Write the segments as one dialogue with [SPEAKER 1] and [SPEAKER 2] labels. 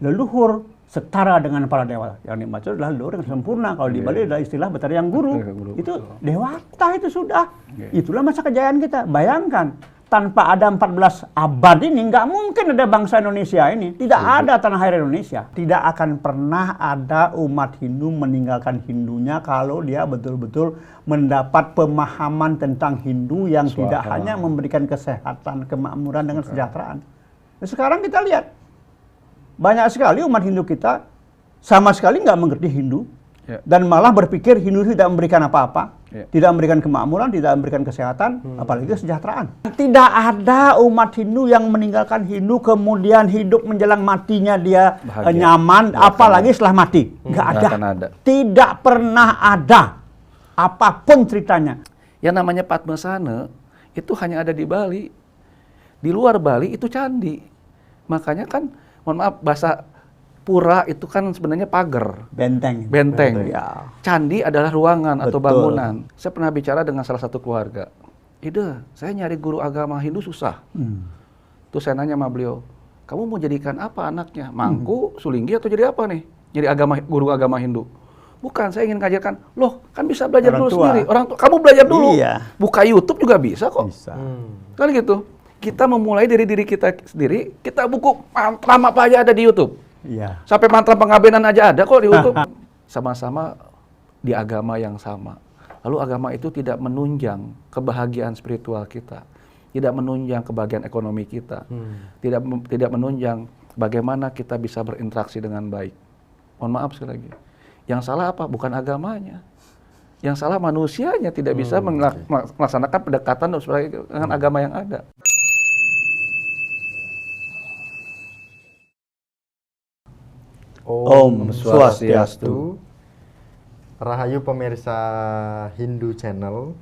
[SPEAKER 1] leluhur setara dengan para dewa. Yang dimaksud adalah leluhur yang sempurna. Kalau di Bali adalah istilah Betara Yang Guru. Itu dewata itu sudah. Itulah masa kejayaan kita. Bayangkan, tanpa ada 14 abad ini, nggak mungkin ada bangsa Indonesia ini. Tidak ada tanah air Indonesia. Tidak akan pernah ada umat Hindu meninggalkan Hindunya kalau dia betul-betul mendapat pemahaman tentang Hindu yang tidak hanya memberikan kesehatan, kemakmuran, dengan kesejahteraan. Nah, sekarang kita lihat, banyak sekali umat Hindu kita sama sekali nggak mengerti Hindu. Dan malah berpikir Hindu tidak memberikan apa-apa, tidak memberikan kemakmuran, tidak memberikan kesehatan, apalagi kesejahteraan. Tidak ada umat Hindu yang meninggalkan Hindu kemudian hidup menjelang matinya dia nyaman, apalagi setelah mati. Nggak ada. Tidak pernah ada, apapun ceritanya.
[SPEAKER 2] Yang namanya Padmasana itu hanya ada di Bali. Di luar Bali itu candi. Makanya kan, mohon maaf, bahasa pura itu kan sebenarnya pagar.
[SPEAKER 1] Benteng.
[SPEAKER 2] Ya. Candi adalah ruangan atau bangunan. Saya pernah bicara dengan salah satu keluarga. Ide, saya nyari guru agama Hindu susah. Terus saya nanya sama beliau, kamu mau jadikan apa anaknya? Mangku, sulinggi, atau jadi apa nih? Jadi guru agama Hindu. Bukan, saya ingin ngajarkan, loh kan bisa belajar dulu sendiri. Orang tua, kamu belajar dulu. Buka YouTube juga bisa kok. Kan gitu. Kita memulai dari diri kita sendiri, kita buku mantra apa aja ada di YouTube. Sampai mantra pengabenan aja ada kok di YouTube. Sama-sama di agama yang sama. Lalu agama itu tidak menunjang kebahagiaan spiritual kita, tidak menunjang kebahagiaan ekonomi kita, tidak menunjang bagaimana kita bisa berinteraksi dengan baik. Mohon maaf sekali lagi. Yang salah apa? Bukan agamanya. Yang salah manusianya tidak bisa melaksanakan pendekatan dengan agama yang ada.
[SPEAKER 3] Om Swastiastu. Rahayu pemirsa Hindu Channel.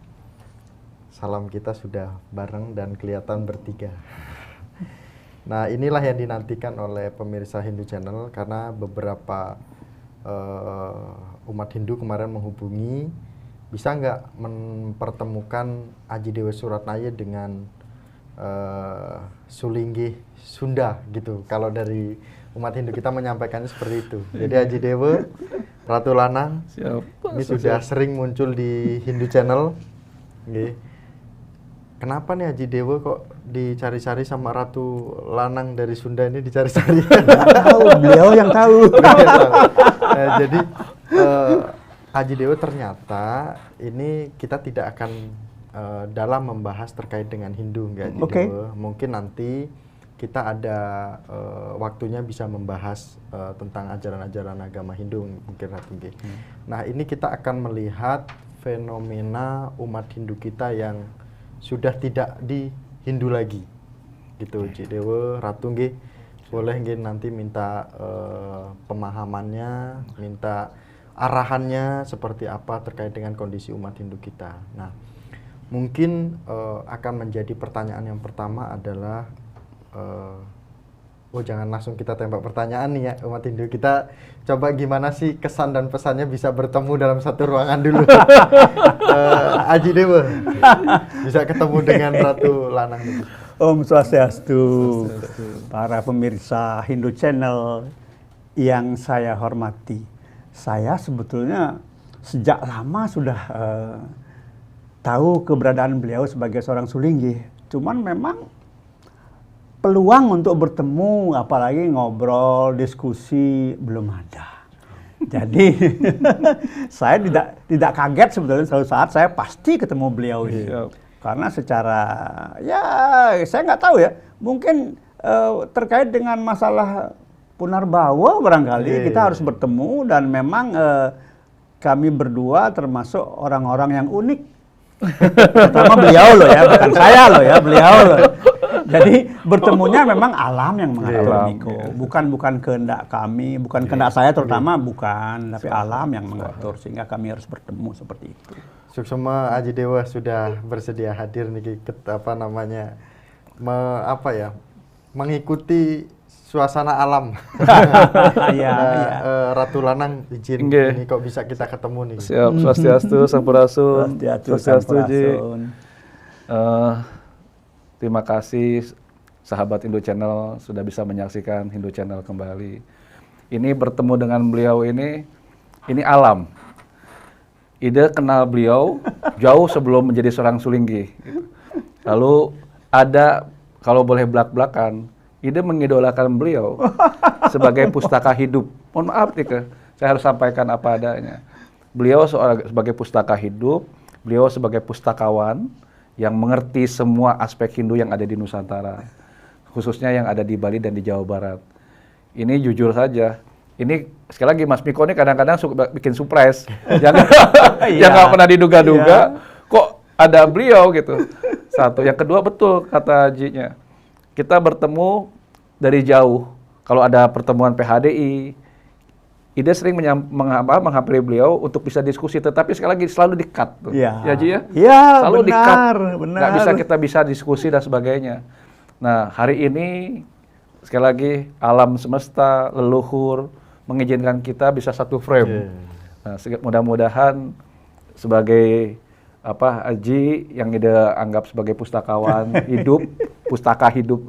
[SPEAKER 3] Salam kita sudah bareng dan kelihatan bertiga. Nah, inilah yang dinantikan oleh pemirsa Hindu Channel karena beberapa umat Hindu kemarin menghubungi, bisa nggak mempertemukan Aji Dewa Suratnaya dengan Sulinggi Sunda gitu. Kalau dari umat Hindu kita menyampaikannya seperti itu. Jadi Aji Dewa, Ratu Lanang, ini sudah sering muncul di Hindu Channel. Kenapa nih Aji Dewa kok dicari-cari sama Ratu Lanang dari Sunda ini dicari-cari?
[SPEAKER 1] Tahu, beliau yang tahu.
[SPEAKER 3] Jadi Aji Dewa ternyata ini kita tidak akan dalam membahas terkait dengan Hindu, Aji Dewa. Mungkin nanti kita ada waktunya bisa membahas tentang ajaran-ajaran agama Hindu mungkin Ratu G. Nah, ini kita akan melihat fenomena umat Hindu kita yang sudah tidak di Hindu lagi. Gitu, Cik Dewa, Ratu G. Boleh G nanti minta pemahamannya, minta arahannya seperti apa terkait dengan kondisi umat Hindu kita. Nah, mungkin akan menjadi pertanyaan yang pertama adalah jangan langsung kita tembak pertanyaan nih ya umat Hindu. Kita coba gimana sih kesan dan pesannya bisa bertemu dalam satu ruangan dulu. Aji Dewa bisa ketemu dengan Ratu Lanang dulu.
[SPEAKER 1] Om Swastiastu. Para pemirsa Hindu Channel yang saya hormati. Saya sebetulnya sejak lama sudah tahu keberadaan beliau sebagai seorang Sulinggi. Cuman memang peluang untuk bertemu, apalagi ngobrol, diskusi, belum ada. Jadi saya tidak kaget sebetulnya suatu saat saya pasti ketemu beliau ini. Karena secara, ya saya nggak tahu ya, mungkin terkait dengan masalah Punarbawa barangkali kita harus bertemu, dan memang kami berdua termasuk orang-orang yang unik. Terutama beliau loh ya, bukan saya loh ya, beliau loh. Jadi bertemunya memang alam yang mengatur, Niko. Bukan kehendak kami, bukan kehendak saya terutama, bukan, tapi alam yang mengatur sehingga kami harus bertemu seperti itu.
[SPEAKER 3] Suksema Aji Dewa sudah bersedia hadir nih mengikuti suasana alam. Ratu Lanang izin ini kok bisa kita ketemu nih.
[SPEAKER 2] Siap, Swastiastu, Sampurasun. Swastiastu Ji. Terima kasih sahabat Hindu Channel sudah bisa menyaksikan Hindu Channel kembali. Ini bertemu dengan beliau ini alam. Ida kenal beliau jauh sebelum menjadi seorang Sulinggi. Lalu ada, kalau boleh belak-belakan, Ida mengidolakan beliau sebagai pustaka hidup. Mohon maaf nih, saya harus sampaikan apa adanya. Beliau sebagai pustaka hidup, beliau sebagai pustakawan yang mengerti semua aspek Hindu yang ada di Nusantara, khususnya yang ada di Bali dan di Jawa Barat. Ini jujur saja, ini sekali lagi Mas Miko ini kadang-kadang bikin surprise, yang nggak pernah diduga-duga, kok ada beliau gitu. Satu, yang kedua betul kata Haji-nya, kita bertemu dari jauh. Kalau ada pertemuan PHDI, Ida sering menghampiri beliau untuk bisa diskusi, tetapi sekali lagi selalu di-cut tuh. Ya, Ji ya?
[SPEAKER 1] Iya,
[SPEAKER 2] selalu
[SPEAKER 1] benar.
[SPEAKER 2] Nggak bisa kita bisa diskusi dan sebagainya. Nah, hari ini sekali lagi alam semesta, leluhur mengizinkan kita bisa satu frame. Nah, mudah-mudahan sebagai Haji yang Ida anggap sebagai pustakawan hidup, pustaka hidup,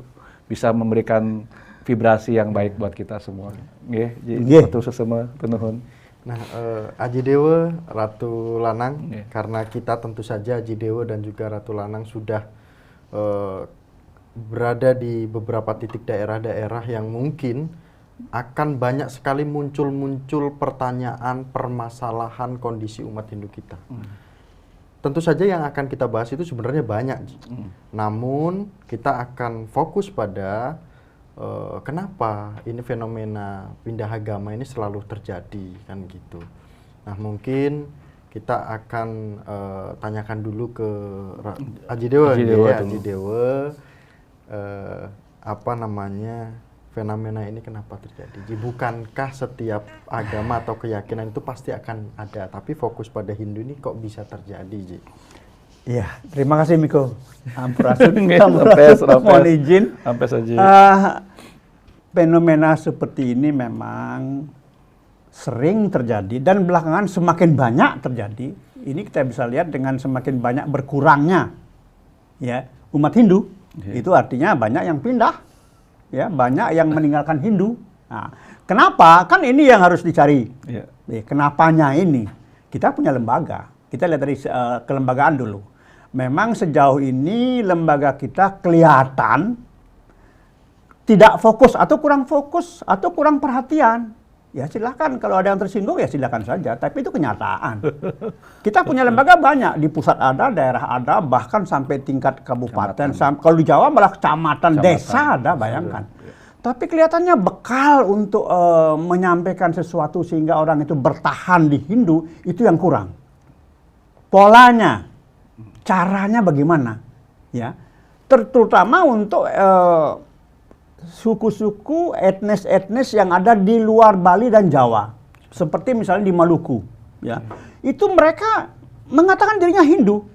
[SPEAKER 2] bisa memberikan vibrasi yang baik buat kita semua. Nggih, matur sesama penuhun.
[SPEAKER 3] Nah, Aji Dewa, Ratu Lanang, karena kita tentu saja Aji Dewa dan juga Ratu Lanang sudah berada di beberapa titik daerah-daerah yang mungkin akan banyak sekali muncul pertanyaan, permasalahan kondisi umat Hindu kita. Tentu saja yang akan kita bahas itu sebenarnya banyak. Namun kita akan fokus pada kenapa ini fenomena pindah agama ini selalu terjadi, kan gitu. Nah, mungkin kita akan tanyakan dulu ke Aji Dewa. Aji Dewa, fenomena ini kenapa terjadi? Bukankah setiap agama atau keyakinan itu pasti akan ada, tapi fokus pada Hindu ini kok bisa terjadi, Ji?
[SPEAKER 1] Iya, terima kasih Miko. Ampurasun,
[SPEAKER 2] mohon
[SPEAKER 1] izin.
[SPEAKER 2] Sampai saja.
[SPEAKER 1] Fenomena seperti ini memang sering terjadi dan belakangan semakin banyak terjadi. Ini kita bisa lihat dengan semakin banyak berkurangnya ya umat Hindu. Itu artinya banyak yang pindah, ya banyak yang meninggalkan Hindu. Nah, kenapa? Kan ini yang harus dicari. Kenapanya ini? Kita punya lembaga. Kita lihat dari kelembagaan dulu. Memang sejauh ini lembaga kita kelihatan tidak fokus atau kurang perhatian. Ya silakan, kalau ada yang tersinggung ya silakan saja, tapi itu kenyataan. Kita punya lembaga banyak, di pusat ada, daerah ada, bahkan sampai tingkat kabupaten. Kalau di Jawa malah kecamatan, desa ada, bayangkan. Tapi kelihatannya bekal untuk menyampaikan sesuatu sehingga orang itu bertahan di Hindu, itu yang kurang. Polanya, caranya bagaimana? Ya, terutama untuk suku-suku, etnis-etnis yang ada di luar Bali dan Jawa, seperti misalnya di Maluku, ya, itu mereka mengatakan dirinya Hindu,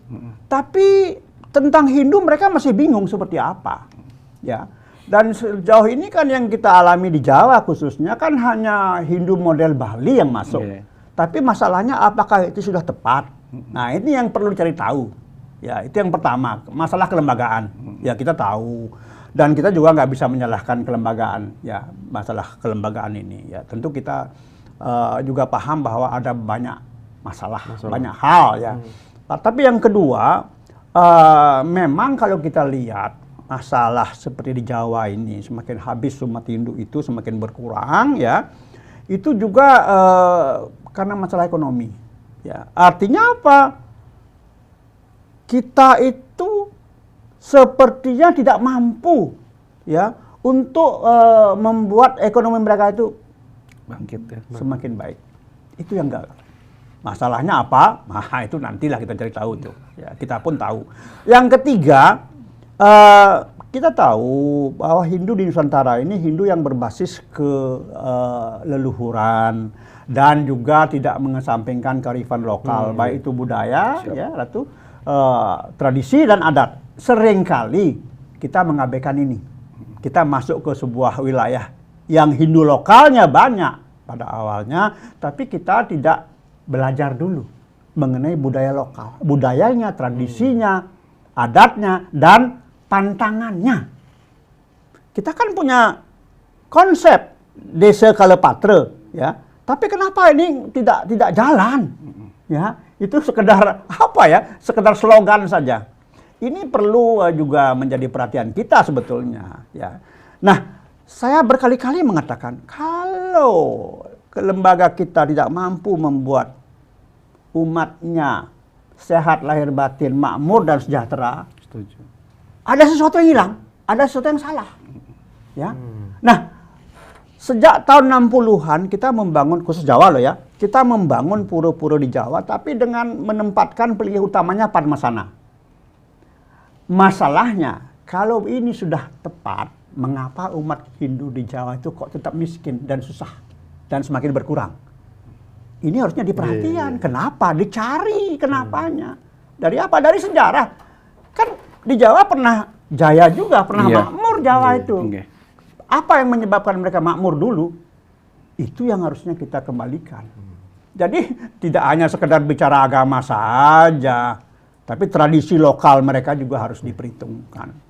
[SPEAKER 1] tapi tentang Hindu mereka masih bingung seperti apa, ya. Dan sejauh ini kan yang kita alami di Jawa khususnya kan hanya Hindu model Bali yang masuk, tapi masalahnya apakah itu sudah tepat? Nah, ini yang perlu dicari tahu, ya. Itu yang pertama, masalah kelembagaan, ya kita tahu. Dan kita juga nggak bisa menyalahkan kelembagaan, ya masalah kelembagaan ini. Ya tentu kita juga paham bahwa ada banyak masalah. Banyak hal ya. Tapi yang kedua, memang kalau kita lihat masalah seperti di Jawa ini semakin habis umat Hindu itu semakin berkurang, ya itu juga karena masalah ekonomi. Ya artinya apa? Kita itu sepertinya tidak mampu ya untuk membuat ekonomi mereka itu
[SPEAKER 2] bangkit ya,
[SPEAKER 1] semakin baik. Itu yang enggak. Masalahnya apa? Nah, itu nantilah kita cari tahu tuh. Ya, kita pun tahu. Yang ketiga, kita tahu bahwa Hindu di Nusantara ini Hindu yang berbasis ke leluhuran dan juga tidak mengesampingkan kearifan lokal, baik itu budaya, ya, Ratu, tradisi dan adat. Seringkali kita mengabaikan ini. Kita masuk ke sebuah wilayah yang Hindu lokalnya banyak pada awalnya, tapi kita tidak belajar dulu mengenai budaya lokal, budayanya, tradisinya, adatnya, dan pantangannya. kita kan punya konsep desa Kalepatre, ya. Tapi kenapa ini tidak jalan? Ya, itu sekedar apa ya? Sekedar slogan saja. Ini perlu juga menjadi perhatian kita sebetulnya, ya. Nah, saya berkali-kali mengatakan kalau lembaga kita tidak mampu membuat umatnya sehat lahir batin, makmur dan sejahtera,
[SPEAKER 2] Setuju.
[SPEAKER 1] ada sesuatu yang hilang, ada sesuatu yang salah. Ya. Nah, sejak tahun 60-an kita membangun, khusus Jawa loh ya, kita membangun pura-pura di Jawa, tapi dengan menempatkan pilihan utamanya Padmasana. Masalahnya, kalau ini sudah tepat, mengapa umat Hindu di Jawa itu kok tetap miskin dan susah dan semakin berkurang? Ini harusnya diperhatikan. Kenapa? Dicari kenapanya. Dari apa? Dari sejarah. Kan di Jawa pernah jaya juga, pernah makmur Jawa itu. Apa yang menyebabkan mereka makmur dulu? Itu yang harusnya kita kembalikan. Jadi tidak hanya sekedar bicara agama saja, tapi tradisi lokal mereka juga harus diperhitungkan.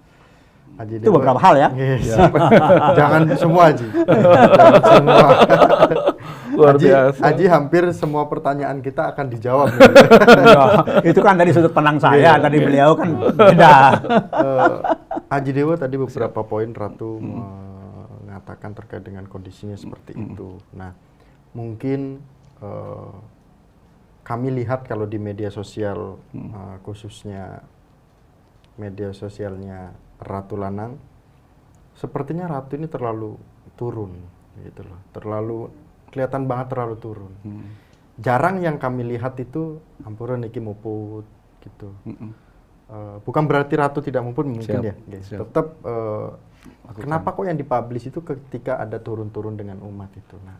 [SPEAKER 3] Haji
[SPEAKER 1] Itu beberapa hal ya.
[SPEAKER 3] Jangan semua, Haji. Jangan semua.
[SPEAKER 2] Luar biasa.
[SPEAKER 3] Haji hampir semua pertanyaan kita akan dijawab.
[SPEAKER 1] Itu kan dari sudut pandang saya, tadi beliau kan beda.
[SPEAKER 3] Haji Dewa tadi beberapa poin Ratu mengatakan terkait dengan kondisinya seperti itu. Nah, mungkin kami lihat kalau di media sosial, khususnya media sosialnya Ratu Lanang, sepertinya Ratu ini terlalu turun, gitu loh. Kelihatan banget terlalu turun. Jarang yang kami lihat itu Ampura niki muput, gitu. Bukan berarti Ratu tidak muput, mungkin ya. Tetap kenapa kok yang dipublish itu ketika ada turun-turun dengan umat itu? Nah,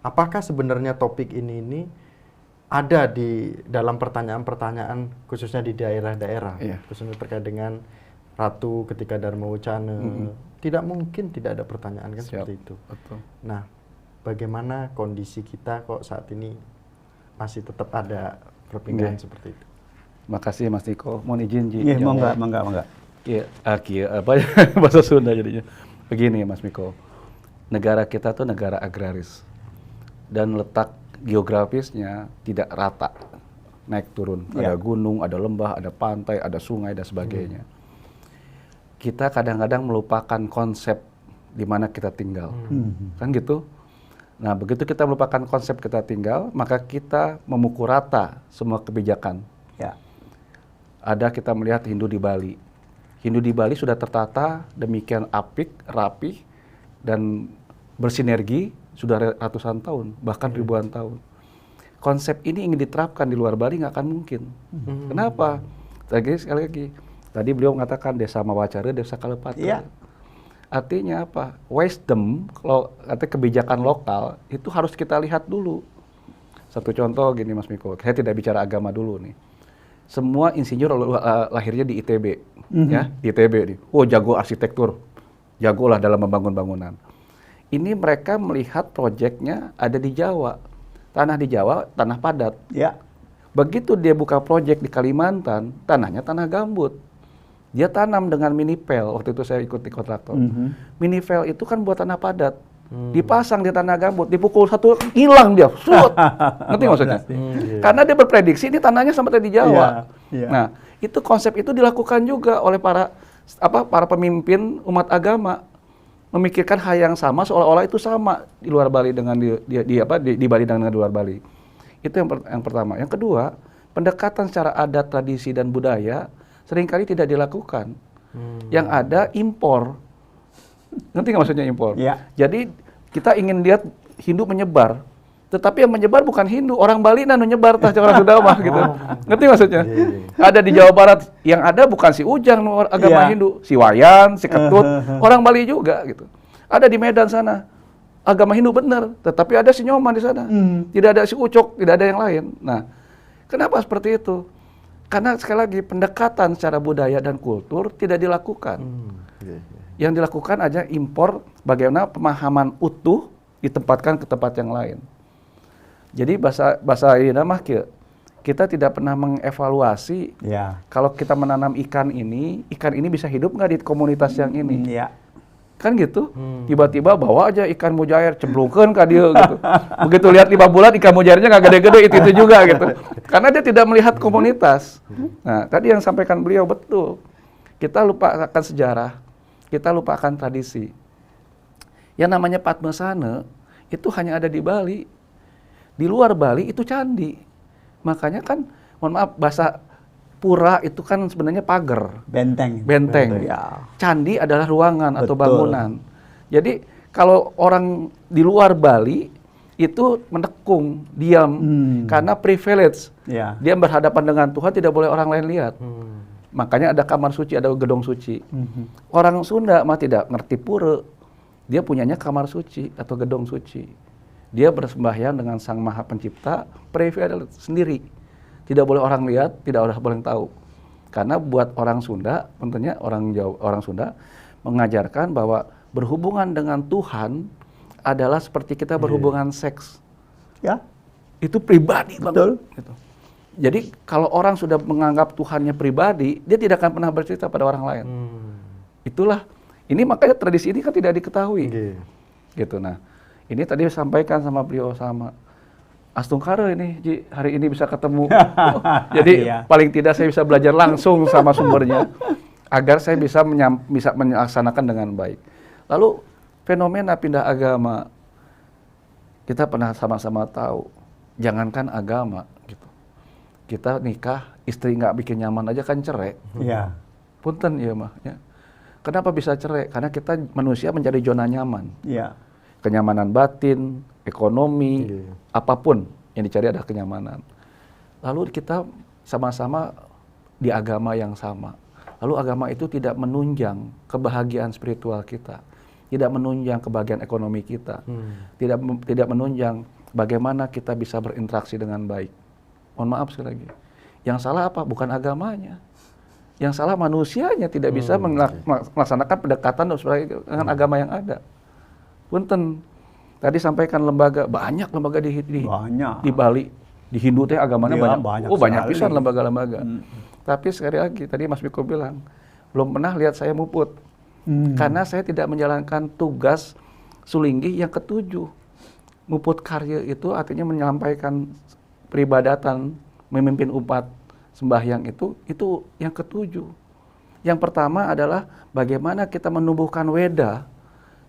[SPEAKER 3] apakah sebenarnya topik ini ada di dalam pertanyaan-pertanyaan khususnya di daerah-daerah, khususnya terkait dengan Ratu ketika Dharma Wacana? Tidak mungkin tidak ada pertanyaan kan seperti itu.
[SPEAKER 2] Betul.
[SPEAKER 3] Nah, bagaimana kondisi kita kok saat ini masih tetap ada perbedaan seperti itu?
[SPEAKER 2] Makasih Mas Niko. Mohon izin Ji.
[SPEAKER 1] Iya, mongga.
[SPEAKER 2] Iya, apa bahasa Sunda jadinya. Begini Mas Miko. Negara kita tuh negara agraris. Dan letak geografisnya tidak rata. Naik turun. Ada gunung, ada lembah, ada pantai, ada sungai dan sebagainya. Kita kadang-kadang melupakan konsep di mana kita tinggal. Kan gitu? Nah, begitu kita melupakan konsep kita tinggal, maka kita memukul rata semua kebijakan.
[SPEAKER 1] Ya.
[SPEAKER 2] Ada kita melihat Hindu di Bali. Hindu di Bali sudah tertata demikian apik, rapih, dan bersinergi sudah ratusan tahun, bahkan ribuan tahun. Konsep ini ingin diterapkan di luar Bali nggak akan mungkin. Kenapa? Sekali lagi, tadi beliau mengatakan desa Mawacara, desa Kalepatre.
[SPEAKER 1] Iya.
[SPEAKER 2] Artinya apa? Wisdom, kalau artinya kebijakan lokal, itu harus kita lihat dulu. Satu contoh gini Mas Miko, saya tidak bicara agama dulu nih. Semua insinyur lahirnya di ITB, ya, di ITB nih. Oh, jago arsitektur, jagolah dalam membangun bangunan. Ini mereka melihat proyeknya ada di Jawa, tanah di Jawa, tanah padat.
[SPEAKER 1] Ya.
[SPEAKER 2] Begitu dia buka proyek di Kalimantan, tanahnya tanah gambut. Dia tanam dengan minipel, waktu itu saya ikut di kontraktor. Minipel itu kan buat tanah padat. Dipasang di tanah gambut, dipukul satu, hilang dia. Surut. Ngerti maksudnya? Karena dia berprediksi ini tanahnya sampai di Jawa. Nah, itu konsep itu dilakukan juga oleh para pemimpin umat agama. Memikirkan hal yang sama seolah-olah itu sama di luar Bali dengan di Bali dengan di luar Bali. Itu yang pertama. Yang kedua, pendekatan secara adat, tradisi dan budaya seringkali tidak dilakukan. Yang ada impor. Ngerti nggak maksudnya impor?
[SPEAKER 1] Ya.
[SPEAKER 2] Jadi kita ingin lihat Hindu menyebar, tetapi yang menyebar bukan Hindu, orang Bali nanu nyebar tah orang Sunda mah gitu. Ngerti maksudnya? Ada di Jawa Barat yang ada bukan si Ujang agama Hindu, si Wayan, si Ketut, orang Bali juga gitu. Ada di Medan sana agama Hindu benar, tetapi ada si Nyoman di sana. Tidak ada si Ucok, tidak ada yang lain. Nah, kenapa seperti itu? Karena sekali lagi pendekatan secara budaya dan kultur tidak dilakukan. Yang dilakukan aja impor bagaimana pemahaman utuh ditempatkan ke tempat yang lain. Jadi bahasa ini mah kita tidak pernah mengevaluasi kalau kita menanam ikan ini bisa hidup nggak di komunitas yang ini. Kan gitu. Tiba-tiba bawa aja ikan mujair, cemplungkeun ka dieu gitu. Begitu lihat 5 bulan ikan mujairnya nggak gede-gede, itu juga gitu. Karena dia tidak melihat komunitas. Nah, tadi yang sampaikan beliau betul. Kita lupa akan sejarah, kita lupa akan tradisi. Yang namanya Padmasana itu hanya ada di Bali. Di luar Bali itu candi. Makanya kan, mohon maaf, bahasa pura itu kan sebenarnya pagar.
[SPEAKER 1] Benteng.
[SPEAKER 2] Ya. Candi adalah ruangan atau
[SPEAKER 1] Betul.
[SPEAKER 2] bangunan. Jadi kalau orang di luar Bali itu mendekung, diam, karena privilege.
[SPEAKER 1] Ya.
[SPEAKER 2] Dia berhadapan dengan Tuhan, tidak boleh orang lain lihat. Makanya ada kamar suci, ada gedung suci. Orang Sunda mah tidak ngerti pura. Dia punyanya kamar suci atau gedung suci. Dia bersembahyang dengan Sang Maha Pencipta, privilege sendiri. Tidak boleh orang lihat, tidak boleh tahu. Karena buat orang Sunda, tentunya orang Sunda mengajarkan bahwa berhubungan dengan Tuhan adalah seperti kita berhubungan seks.
[SPEAKER 1] Ya.
[SPEAKER 2] Itu pribadi
[SPEAKER 1] Betul.
[SPEAKER 2] banget. Gitu. Jadi kalau orang sudah menganggap Tuhannya pribadi, dia tidak akan pernah bercerita pada orang lain. Itulah. Ini makanya tradisi ini kan tidak diketahui. Gitu. Nah, ini tadi disampaikan sama beliau sama Astungkara ini, Ji, hari ini bisa ketemu. Jadi paling tidak saya bisa belajar langsung sama sumbernya, agar saya bisa melaksanakan dengan baik. Lalu fenomena pindah agama, kita pernah sama-sama tahu, jangankan agama, gitu. Kita nikah, istri nggak bikin nyaman aja kan cerai.
[SPEAKER 1] Iya.
[SPEAKER 2] Punten ya mah. Ya. Kenapa bisa cerai? Karena kita manusia mencari zona nyaman.
[SPEAKER 1] Iya.
[SPEAKER 2] Kenyamanan batin, ekonomi, apapun yang dicari adalah kenyamanan. Lalu kita sama-sama di agama yang sama. Lalu agama itu tidak menunjang kebahagiaan spiritual kita, tidak menunjang kebahagiaan ekonomi kita, tidak menunjang bagaimana kita bisa berinteraksi dengan baik. Mohon maaf sekali lagi. Yang salah apa? Bukan agamanya. Yang salah manusianya tidak bisa melaksanakan pendekatan dengan agama yang ada. Punten, tadi sampaikan lembaga, banyak lembaga di Bali, di Hindu teh agamanya banyak. Oh, banyak pisan lembaga-lembaga. Tapi sekali lagi, tadi Mas Miko bilang, belum pernah lihat saya muput. Karena saya tidak menjalankan tugas Sulinggi yang ke-7. Muput karya itu artinya menyampaikan peribadatan, memimpin umat sembahyang itu yang ke-7. Yang pertama adalah bagaimana kita menumbuhkan weda,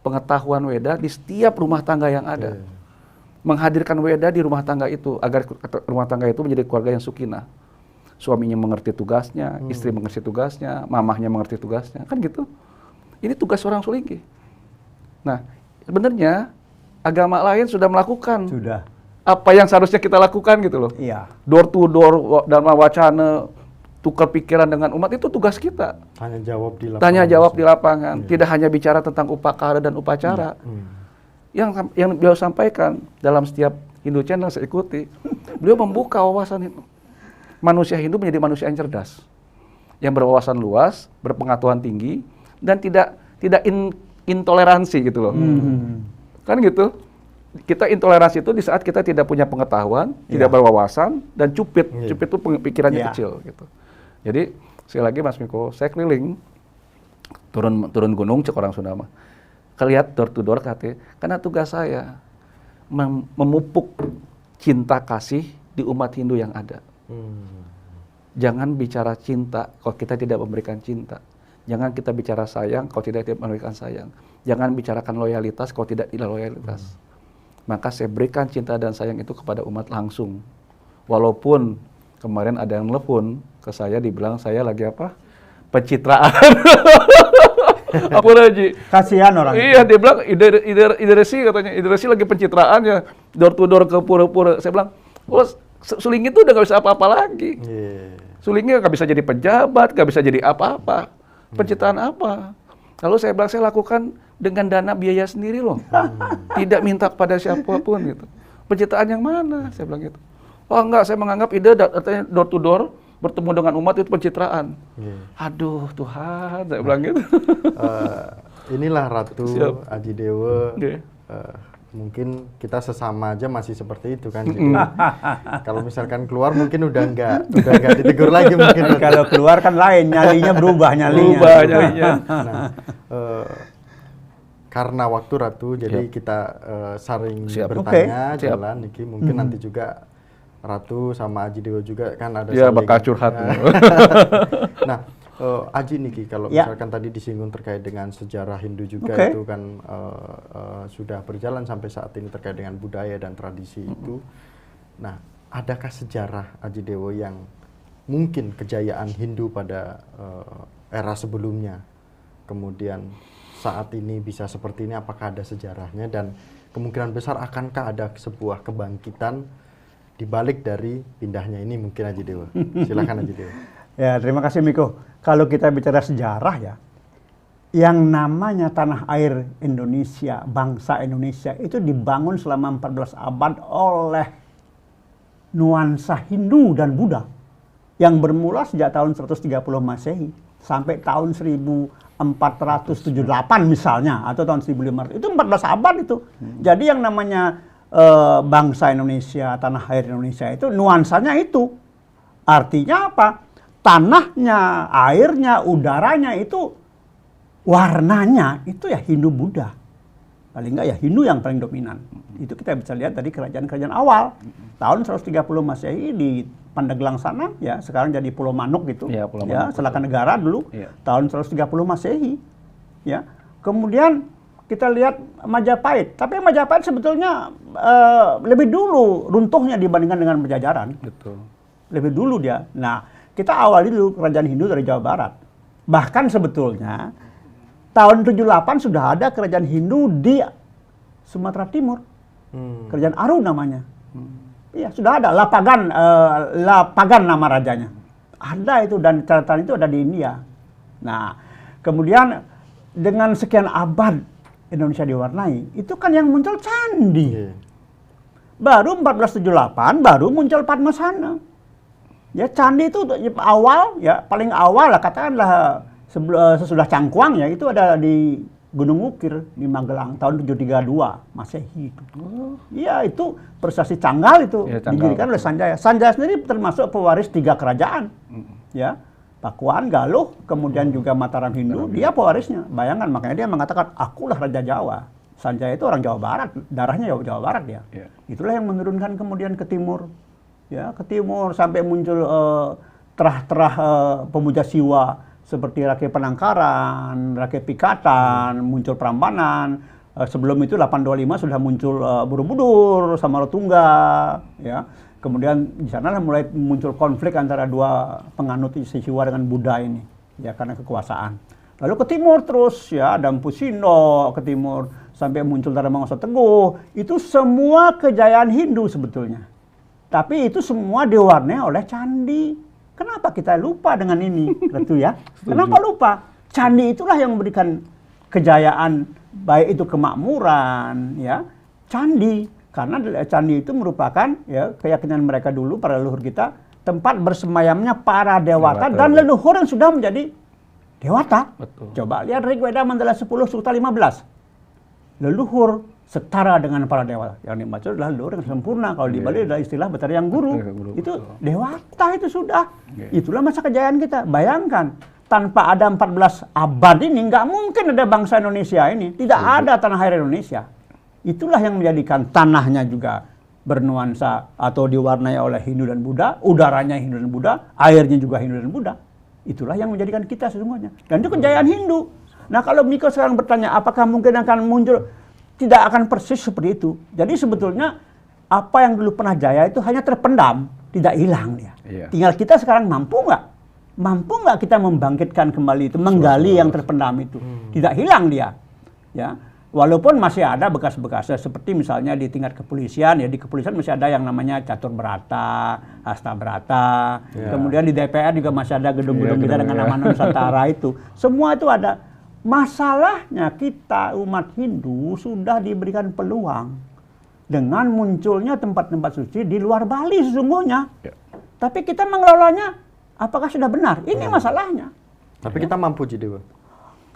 [SPEAKER 2] pengetahuan weda di setiap rumah tangga yang ada. Menghadirkan weda di rumah tangga itu, agar rumah tangga itu menjadi keluarga yang sukinah. Suaminya mengerti tugasnya, istri mengerti tugasnya, mamahnya mengerti tugasnya, kan gitu. Ini tugas orang Sulinggi. Nah, sebenarnya agama lain sudah melakukan apa yang seharusnya kita lakukan gitu loh.
[SPEAKER 1] Iya.
[SPEAKER 2] Door to door, dharma wacana, tukar pikiran dengan umat, itu tugas kita.
[SPEAKER 3] Tanya jawab di
[SPEAKER 2] lapangan. Tidak hanya bicara tentang upakara dan upacara. Yang beliau sampaikan dalam setiap Hindu Channel saya ikuti, beliau membuka wawasan itu. Manusia Hindu menjadi manusia yang cerdas, yang berwawasan luas, berpengetahuan tinggi, dan tidak intoleransi gitu loh. Kan gitu. Kita intoleransi itu di saat kita tidak punya pengetahuan, tidak berwawasan, dan cupid. Cupid itu pikirannya kecil gitu. Jadi sekali lagi Mas Miko, saya keliling turun gunung cek orang Sunda mah. Kelihat door to door kate, karena tugas saya memupuk cinta kasih di umat Hindu yang ada. Jangan bicara cinta kalau kita tidak memberikan cinta. Jangan kita bicara sayang kalau tidak memberikan sayang. Jangan bicarakan loyalitas kalau tidak loyalitas. Maka saya berikan cinta dan sayang itu kepada umat langsung. Walaupun kemarin ada yang telepon ke saya, dibilang saya lagi apa? Pencitraan. Apa lagi?
[SPEAKER 1] Kasihan orang.
[SPEAKER 2] Iya, dia bilang Ideresi katanya. Ideresi lagi pencitraan ya, door to door ke pura-pura. Saya bilang, oh, Sulinggi itu udah gak bisa apa-apa lagi. Sulinggi gak bisa jadi pejabat, gak bisa jadi apa-apa. Pencitraan apa? Lalu saya bilang, saya lakukan dengan dana biaya sendiri loh. Tidak minta kepada siapapun gitu. Pencitraan yang mana? Saya bilang gitu. Oh enggak, saya menganggap ide artinya door to door, bertemu dengan umat itu pencitraan. Aduh Tuhan, saya bilang gitu.
[SPEAKER 3] Inilah Ratu Aji Dewa. Mungkin kita sesama aja masih seperti itu kan. Kalau misalkan keluar mungkin udah nggak ditegur lagi mungkin.
[SPEAKER 1] Kalau keluar kan lain, nyalinya berubah nyalinya.
[SPEAKER 3] Nah, karena waktu Ratu, jadi
[SPEAKER 2] Siap.
[SPEAKER 3] kita saring
[SPEAKER 2] Siap.
[SPEAKER 3] bertanya,
[SPEAKER 2] Siap.
[SPEAKER 3] jalan Niki. Mungkin nanti juga Ratu sama Aji Dewa juga kan ada
[SPEAKER 2] Ya,
[SPEAKER 3] saling-
[SPEAKER 2] bakal curhat.
[SPEAKER 3] Nah, Aji Niki, kalau
[SPEAKER 1] Ya.
[SPEAKER 3] misalkan tadi disinggung terkait dengan sejarah Hindu juga,
[SPEAKER 1] Oke.
[SPEAKER 3] itu kan sudah berjalan sampai saat ini terkait dengan budaya dan tradisi itu. Nah, adakah sejarah Aji Dewa yang mungkin kejayaan Hindu pada era sebelumnya, kemudian saat ini bisa seperti ini, apakah ada sejarahnya, dan kemungkinan besar akankah ada sebuah kebangkitan di balik dari pindahnya ini mungkin Aji Dewa? Silakan Aji Dewa.
[SPEAKER 1] Ya, terima kasih Miko. Kalau kita bicara sejarah ya, yang namanya tanah air Indonesia, bangsa Indonesia itu dibangun selama 14 abad oleh nuansa Hindu dan Buddha yang bermula sejak tahun 130 Masehi sampai tahun 1478 misalnya, atau tahun 1500. Itu 14 abad itu. Jadi yang namanya bangsa Indonesia, tanah air Indonesia itu nuansanya itu. Artinya apa? Tanahnya, airnya, udaranya itu warnanya itu ya Hindu-Buddha. Paling enggak ya Hindu yang paling dominan. Itu kita bisa lihat dari kerajaan-kerajaan awal. Tahun 130 Masehi di Pandeglang sana, ya sekarang jadi Pulau Manuk gitu.
[SPEAKER 2] Ya, Pulau
[SPEAKER 1] ya,
[SPEAKER 2] Manuk,
[SPEAKER 1] Selatan Negara dulu.
[SPEAKER 2] Ya.
[SPEAKER 1] Tahun 130 Masehi. Ya. Kemudian kita lihat Majapahit. Tapi Majapahit sebetulnya lebih dulu runtuhnya dibandingkan dengan Pajajaran.
[SPEAKER 2] Betul.
[SPEAKER 1] Lebih dulu dia. Nah, kita awali dulu kerajaan Hindu dari Jawa Barat. Bahkan sebetulnya tahun 78 sudah ada kerajaan Hindu di Sumatera Timur. Kerajaan Aru namanya. Iya, sudah ada. Lapagan nama rajanya. Ada itu, dan catatan itu ada di India. Nah, kemudian dengan sekian abad Indonesia diwarnai, itu kan yang muncul candi. Baru 1478 baru muncul Padmasana. Ya, candi itu awal, ya paling awal lah katakanlah sesudah Cangkuang, ya itu ada di Gunung Wukir di Magelang tahun 732 Masehi itu. Iya, itu Prestasi Canggal itu
[SPEAKER 2] Ya, Canggal.
[SPEAKER 1] didirikan oleh Sanjaya. Sanjaya sendiri termasuk pewaris 3 kerajaan. Ya, Pakuan, Galuh, kemudian juga Mataram Hindu, dia pewarisnya. Bayangkan, makanya dia mengatakan akulah Raja Jawa. Sanjaya itu orang Jawa Barat, darahnya Jawa Barat dia.
[SPEAKER 2] Ya.
[SPEAKER 1] Itulah yang menurunkan kemudian ke timur. Ya, ke timur sampai muncul terah-terah pemuja siwa seperti Rakyat Penangkaran, Rakyat Pikatan, muncul Prambanan. Sebelum itu 825 sudah muncul Borobudur, Samaratungga, ya. Kemudian di sana mulai muncul konflik antara dua penganut siwa dengan Buddha ini, ya karena kekuasaan. Lalu ke timur terus, ya ada Empu Sindok ke timur sampai muncul Dharmawangsa Teguh. Itu semua kejayaan Hindu sebetulnya. Tapi itu semua diwarnai oleh candi. Kenapa kita lupa dengan ini, Ratu ya? Kenapa lupa? Candi itulah yang memberikan kejayaan, baik itu kemakmuran, ya. Candi, karena candi itu merupakan ya keyakinan mereka dulu, para leluhur kita, tempat bersemayamnya para dewata dan leluhur yang sudah menjadi dewata.
[SPEAKER 2] Betul.
[SPEAKER 1] Coba lihat Rigveda Mandala 10 Sukta 15. Leluhur setara dengan para dewa. Yang dimaksud adalah leluhur yang sempurna. Kalau di Bali adalah istilah Betara Yang Guru. Itu dewata itu sudah. Itulah masa kejayaan kita. Bayangkan, tanpa ada 14 abad ini, nggak mungkin ada bangsa Indonesia ini. Tidak ada tanah air Indonesia. Itulah yang menjadikan tanahnya juga bernuansa atau diwarnai oleh Hindu dan Buddha, udaranya Hindu dan Buddha, airnya juga Hindu dan Buddha. Itulah yang menjadikan kita sesungguhnya. Dan itu kejayaan Hindu. Nah, kalau Miko sekarang bertanya, apakah mungkin akan muncul? Tidak akan persis seperti itu. Jadi sebetulnya apa yang dulu pernah jaya itu hanya terpendam, tidak hilang dia.
[SPEAKER 2] Iya.
[SPEAKER 1] Tinggal kita sekarang mampu nggak? Mampu nggak kita membangkitkan kembali itu, menggali yang terpendam itu? Tidak hilang dia. Ya. Walaupun masih ada bekas-bekasnya, seperti misalnya di tingkat kepolisian, ya di kepolisian masih ada yang namanya Catur Berata, Hasta Berata, kemudian di DPR juga masih ada gedung-gedung kita dengan nama Nusantara itu. Semua itu ada. Masalahnya kita umat Hindu sudah diberikan peluang dengan munculnya tempat-tempat suci di luar Bali sesungguhnya. Tapi kita mengelolanya apakah sudah benar? Ini masalahnya.
[SPEAKER 3] Tapi kita mampu Jidewa.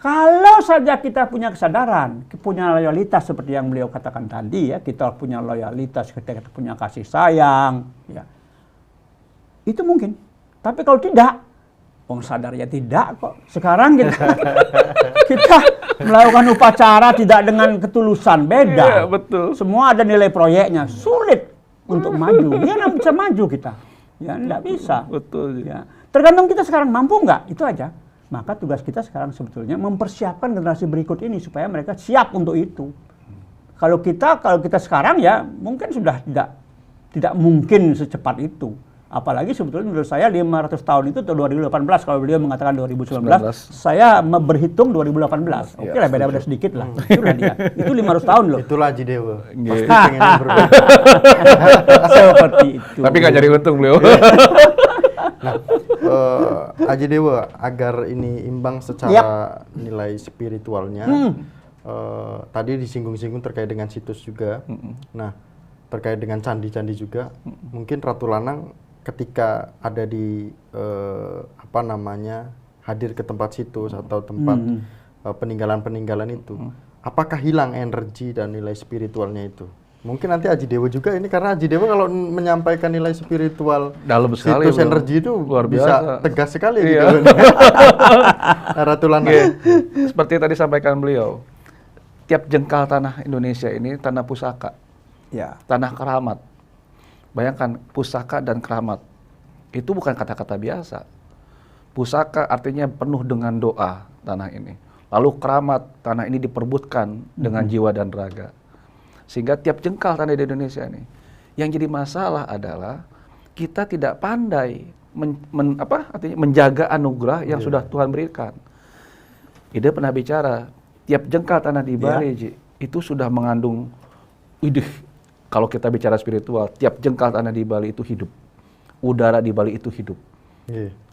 [SPEAKER 1] Kalau saja kita punya kesadaran, punya loyalitas seperti yang beliau katakan tadi, ya kita punya loyalitas, kita punya kasih sayang, ya itu mungkin. Tapi kalau tidak, Wong sadar ya tidak kok. Sekarang kita melakukan upacara tidak dengan ketulusan, beda.
[SPEAKER 2] Betul.
[SPEAKER 1] Semua ada nilai proyeknya, sulit untuk maju. Ya nggak bisa maju kita. Ya nggak bisa.
[SPEAKER 2] Betul.
[SPEAKER 1] Ya. Tergantung kita sekarang mampu nggak, itu aja. Maka tugas kita sekarang sebetulnya mempersiapkan generasi berikut ini supaya mereka siap untuk itu. Kalau kita sekarang ya mungkin sudah tidak mungkin secepat itu. Apalagi sebetulnya menurut saya 500 tahun itu 2018, kalau beliau mengatakan 2019, saya berhitung 2018. Oke lah, beda-beda sedikit lah. Itulah dia. Itu 500 tahun loh.
[SPEAKER 3] Itulah Haji Dewa. Pasti pengen yang berbeda.
[SPEAKER 1] Seperti itu.
[SPEAKER 2] Tapi nggak jadi untung beliau.
[SPEAKER 3] Nah, Haji Dewa, agar ini imbang secara nilai spiritualnya, tadi disinggung-singgung terkait dengan situs juga. Nah, terkait dengan candi-candi juga, mungkin Ratu Lanang ketika ada di hadir ke tempat situs atau tempat peninggalan-peninggalan itu, apakah hilang energi dan nilai spiritualnya itu? Mungkin nanti Haji Dewa juga ini, karena Haji Dewa kalau menyampaikan nilai spiritual
[SPEAKER 2] dalam sekali,
[SPEAKER 3] situs energi itu
[SPEAKER 2] luar biasa,
[SPEAKER 3] bisa tegas sekali
[SPEAKER 2] iya.
[SPEAKER 3] gitu. Ratu Lanang.
[SPEAKER 2] Seperti tadi sampaikan beliau, tiap jengkal tanah Indonesia ini tanah pusaka, tanah keramat. Bayangkan, pusaka dan keramat itu bukan kata-kata biasa. Pusaka artinya penuh dengan doa tanah ini. Lalu keramat, tanah ini diperbutkan dengan jiwa dan raga. Sehingga tiap jengkal tanah di Indonesia ini, yang jadi masalah adalah kita tidak pandai menjaga anugerah yang sudah Tuhan berikan. Ide pernah bicara, tiap jengkal tanah di Bali itu sudah mengandung, kalau kita bicara spiritual, tiap jengkal tanah di Bali itu hidup. Udara di Bali itu hidup.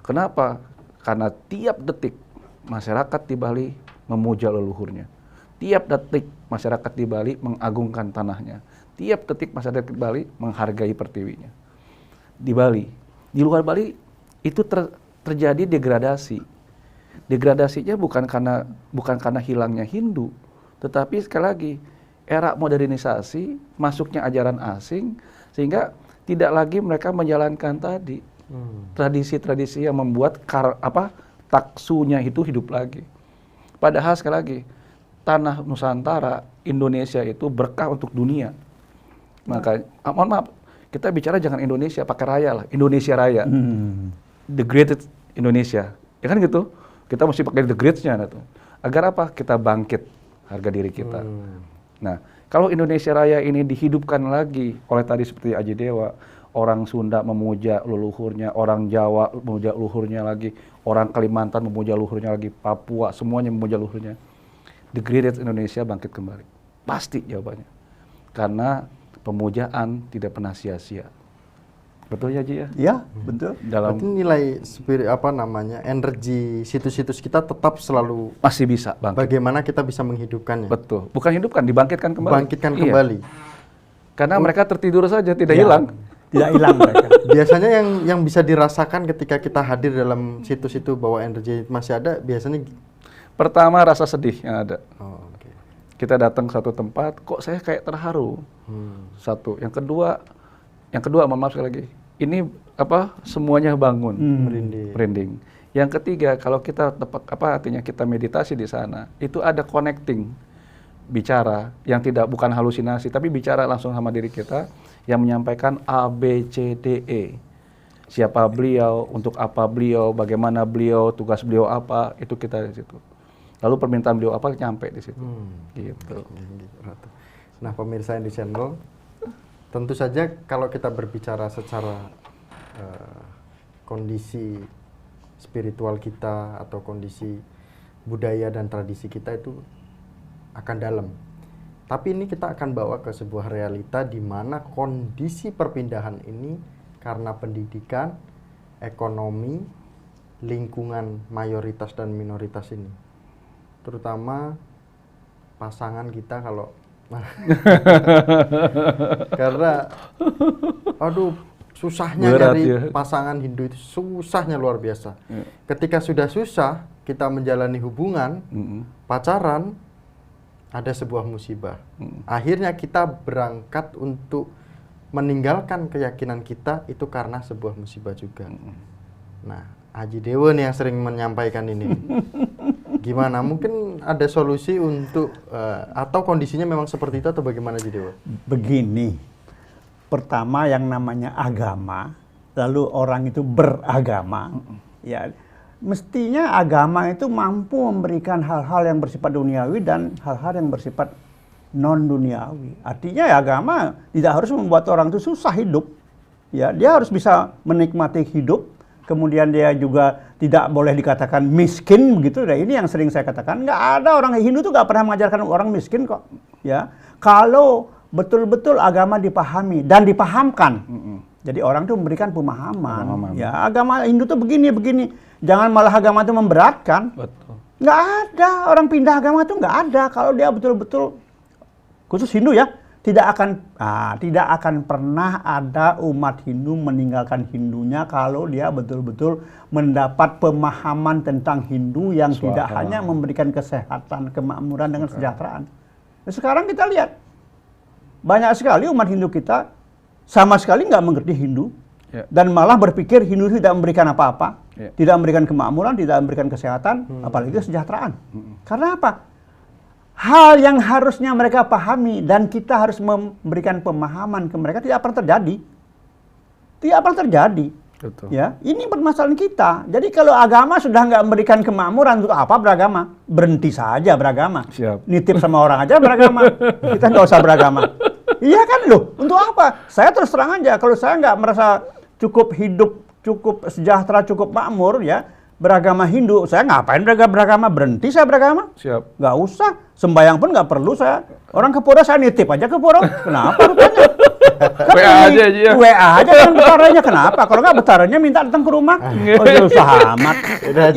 [SPEAKER 2] Kenapa? Karena tiap detik masyarakat di Bali memuja leluhurnya. Tiap detik masyarakat di Bali mengagungkan tanahnya. Tiap detik masyarakat di Bali menghargai pertiwinya. Di Bali, di luar Bali itu terjadi degradasi. Degradasinya bukan karena hilangnya Hindu, tetapi sekali lagi era modernisasi, masuknya ajaran asing, sehingga tidak lagi mereka menjalankan tadi tradisi-tradisi yang membuat taksunya itu hidup lagi. Padahal sekali lagi, tanah Nusantara, Indonesia itu berkah untuk dunia. Maka, mohon maaf, kita bicara jangan Indonesia, pakai raya lah, Indonesia Raya. The Greatest Indonesia. Ya kan gitu? Kita mesti pakai the greatnya. Agar apa? Kita bangkit harga diri kita. Nah, kalau Indonesia Raya ini dihidupkan lagi oleh tadi seperti Haji Dewa, orang Sunda memuja leluhurnya, orang Jawa memuja leluhurnya lagi, orang Kalimantan memuja leluhurnya lagi, Papua semuanya memuja leluhurnya. The Greatest Indonesia bangkit kembali. Pasti jawabannya. Karena pemujaan tidak pernah sia-sia. Betul ya, Ji ya?
[SPEAKER 1] Iya, betul.
[SPEAKER 3] Berarti nilai energi situs-situs kita tetap selalu
[SPEAKER 2] masih bisa bangkit.
[SPEAKER 3] Bagaimana kita bisa menghidupkannya?
[SPEAKER 2] Betul. Bukan hidupkan, dibangkitkan kembali.
[SPEAKER 3] Bangkitkan kembali.
[SPEAKER 2] Karena mereka tertidur saja, tidak hilang.
[SPEAKER 1] Tidak hilang mereka.
[SPEAKER 3] Biasanya yang bisa dirasakan ketika kita hadir dalam situs itu bahwa energi masih ada, biasanya
[SPEAKER 2] pertama rasa sedih yang ada.
[SPEAKER 3] Okay.
[SPEAKER 2] Kita datang ke satu tempat, kok saya kayak terharu. Satu. Yang kedua, mohon maaf sekali lagi. Ini semuanya bangun, merinding. Yang ketiga, kalau kita artinya kita meditasi di sana, itu ada connecting bicara yang bukan halusinasi, tapi bicara langsung sama diri kita yang menyampaikan A, B, C, D, E. Siapa beliau, untuk apa beliau, bagaimana beliau, tugas beliau apa, itu kita di situ. Lalu permintaan beliau apa nyampe di situ. Gitu.
[SPEAKER 3] Nah, pemirsa yang di channel, tentu saja kalau kita berbicara secara kondisi spiritual kita atau kondisi budaya dan tradisi kita itu akan dalam. Tapi ini kita akan bawa ke sebuah realita di mana kondisi perpindahan ini karena pendidikan, ekonomi, lingkungan mayoritas dan minoritas ini. Terutama pasangan kita kalau karena susahnya nyari pasangan Hindu itu susahnya luar biasa. Ketika sudah susah kita menjalani hubungan, pacaran, ada sebuah musibah. Akhirnya kita berangkat untuk meninggalkan keyakinan kita itu karena sebuah musibah juga. Nah, Haji Dewo nih yang sering menyampaikan ini. Gimana? Mungkin ada solusi untuk atau kondisinya memang seperti itu atau bagaimana Haji Dewo?
[SPEAKER 1] Begini, pertama yang namanya agama, lalu orang itu beragama, ya mestinya agama itu mampu memberikan hal-hal yang bersifat duniawi dan hal-hal yang bersifat non duniawi. Artinya ya agama tidak harus membuat orang itu susah hidup. Ya, dia harus bisa menikmati hidup. Kemudian dia juga tidak boleh dikatakan miskin begitu. Nah, ini yang sering saya katakan. Nggak ada orang Hindu tuh nggak pernah mengajarkan orang miskin kok. Ya, kalau betul-betul agama dipahami dan dipahamkan. Jadi orang tuh memberikan pemahaman. Ya, agama Hindu tuh begini. Jangan malah agama itu memberatkan.
[SPEAKER 2] Betul.
[SPEAKER 1] Nggak ada orang pindah agama tuh nggak ada. Kalau dia betul-betul khusus Hindu ya. Tidak akan pernah ada umat Hindu meninggalkan Hindunya kalau dia betul-betul mendapat pemahaman tentang Hindu yang tidak hanya memberikan kesehatan, kemakmuran dengan kesejahteraan. Nah, sekarang kita lihat banyak sekali umat Hindu kita sama sekali nggak mengerti Hindu dan malah berpikir Hindu tidak memberikan apa-apa, tidak memberikan kemakmuran, tidak memberikan kesehatan, apalagi kesejahteraan. Karena apa? Hal yang harusnya mereka pahami dan kita harus memberikan pemahaman ke mereka tidak pernah terjadi. Tidak pernah terjadi.
[SPEAKER 2] Betul.
[SPEAKER 1] Ya, ini permasalahan kita. Jadi kalau agama sudah nggak memberikan kemakmuran, untuk apa beragama? Berhenti saja beragama.
[SPEAKER 2] Siap.
[SPEAKER 1] Nitip sama orang aja beragama. Kita nggak usah beragama. Iya kan loh? Untuk apa? Saya terus terang aja, kalau saya nggak merasa cukup hidup, cukup sejahtera, cukup makmur ya, beragama Hindu, saya ngapain beragama? Berhenti saya beragama.
[SPEAKER 2] Siap.
[SPEAKER 1] Nggak usah. Sembayang pun nggak perlu saya. Orang ke pura saya nitip aja ke pura. Kenapa rupanya? Kan
[SPEAKER 2] WA aja ya.
[SPEAKER 1] WA aja kan betaranya. Kenapa? Kalau nggak betaranya minta datang ke rumah. Oh, susah amat.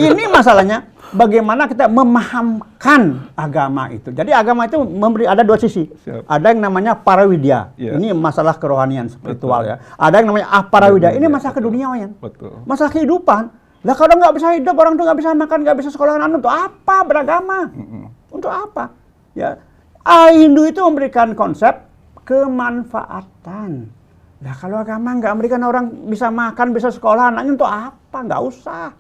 [SPEAKER 1] Ini masalahnya. Bagaimana kita memahamkan agama itu. Jadi agama itu ada dua sisi.
[SPEAKER 2] Siap.
[SPEAKER 1] Ada yang namanya parawidya. Ini masalah kerohanian spiritual ya. Ada yang namanya aparawidya. Ini masalah keduniawian.
[SPEAKER 2] Betul.
[SPEAKER 1] Masalah kehidupan. Lah kalau nggak bisa hidup, orang tuh nggak bisa makan, nggak bisa sekolah, untuk apa beragama? Untuk apa? Ya, Hindu itu memberikan konsep kemanfaatan. Nah kalau agama nggak memberikan orang bisa makan, bisa sekolah, anaknya untuk apa? Nggak usah.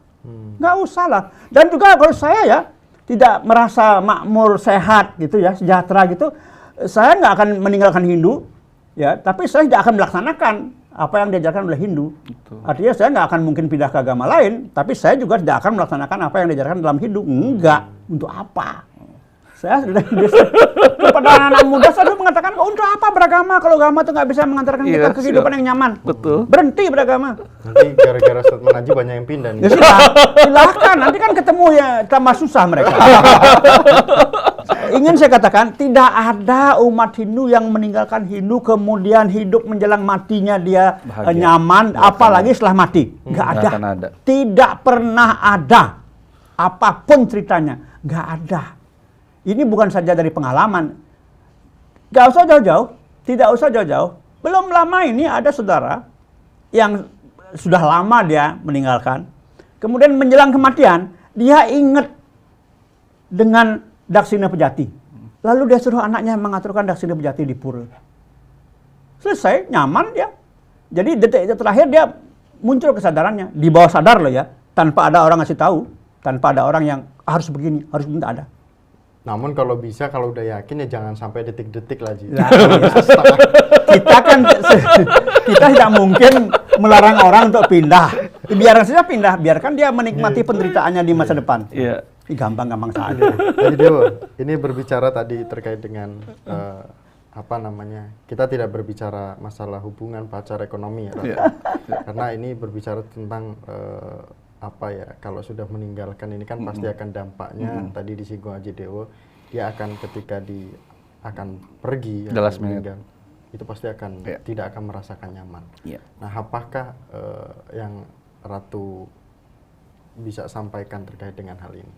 [SPEAKER 1] Nggak usah lah. Dan juga kalau saya ya tidak merasa makmur, sehat gitu ya, sejahtera gitu, saya nggak akan meninggalkan Hindu, ya. Tapi saya tidak akan melaksanakan apa yang diajarkan oleh Hindu.
[SPEAKER 2] Betul.
[SPEAKER 1] Artinya saya nggak akan mungkin pindah ke agama lain, tapi saya juga tidak akan melaksanakan apa yang diajarkan dalam Hindu. Enggak. Untuk apa? Saya sudah kepada anak-anak muda saya mengatakan, untuk apa beragama kalau agama itu nggak bisa mengantarkan kita ke kehidupan yang nyaman?
[SPEAKER 2] Betul.
[SPEAKER 1] Berhenti beragama.
[SPEAKER 3] Nanti gara-gara statement Haji banyak yang pindah nih.
[SPEAKER 1] Ya sudah, silahkan. Nanti kan ketemu ya tambah susah mereka. Ingin saya katakan, tidak ada umat Hindu yang meninggalkan Hindu kemudian hidup menjelang matinya dia nyaman, apalagi setelah mati. Nggak ada. Tidak pernah ada. Apapun ceritanya, nggak ada. Ini bukan saja dari pengalaman. Nggak usah jauh-jauh. Tidak usah jauh-jauh. Belum lama ini ada saudara yang sudah lama dia meninggalkan. Kemudian menjelang kematian, dia ingat dengan Daksina Pejati. Lalu dia suruh anaknya mengaturkan Daksina Pejati di pura. Selesai, nyaman dia. Jadi detik terakhir dia muncul kesadarannya. Di bawah sadar loh ya. Tanpa ada orang ngasih tahu. Tanpa ada orang yang harus begini, harus begini, tak ada.
[SPEAKER 3] Namun kalau bisa, kalau udah yakin ya jangan sampai detik-detik lah, Ji.
[SPEAKER 1] Kita tidak mungkin melarang orang untuk pindah. Biarkan saja pindah, biarkan dia menikmati penderitaannya di masa depan.
[SPEAKER 2] Iya.
[SPEAKER 1] Gampang-gampang saja.
[SPEAKER 3] Jadi Dewo, ini berbicara tadi terkait dengan kita tidak berbicara masalah hubungan, pacar, ekonomi ya. Karena ini berbicara tentang kalau sudah meninggalkan ini kan pasti akan dampaknya. Tadi disinggung Haji Dewo, dia akan ketika akan pergi akan meninggal, itu pasti akan tidak akan merasakan nyaman. Nah, apakah yang Ratu bisa sampaikan terkait dengan hal ini?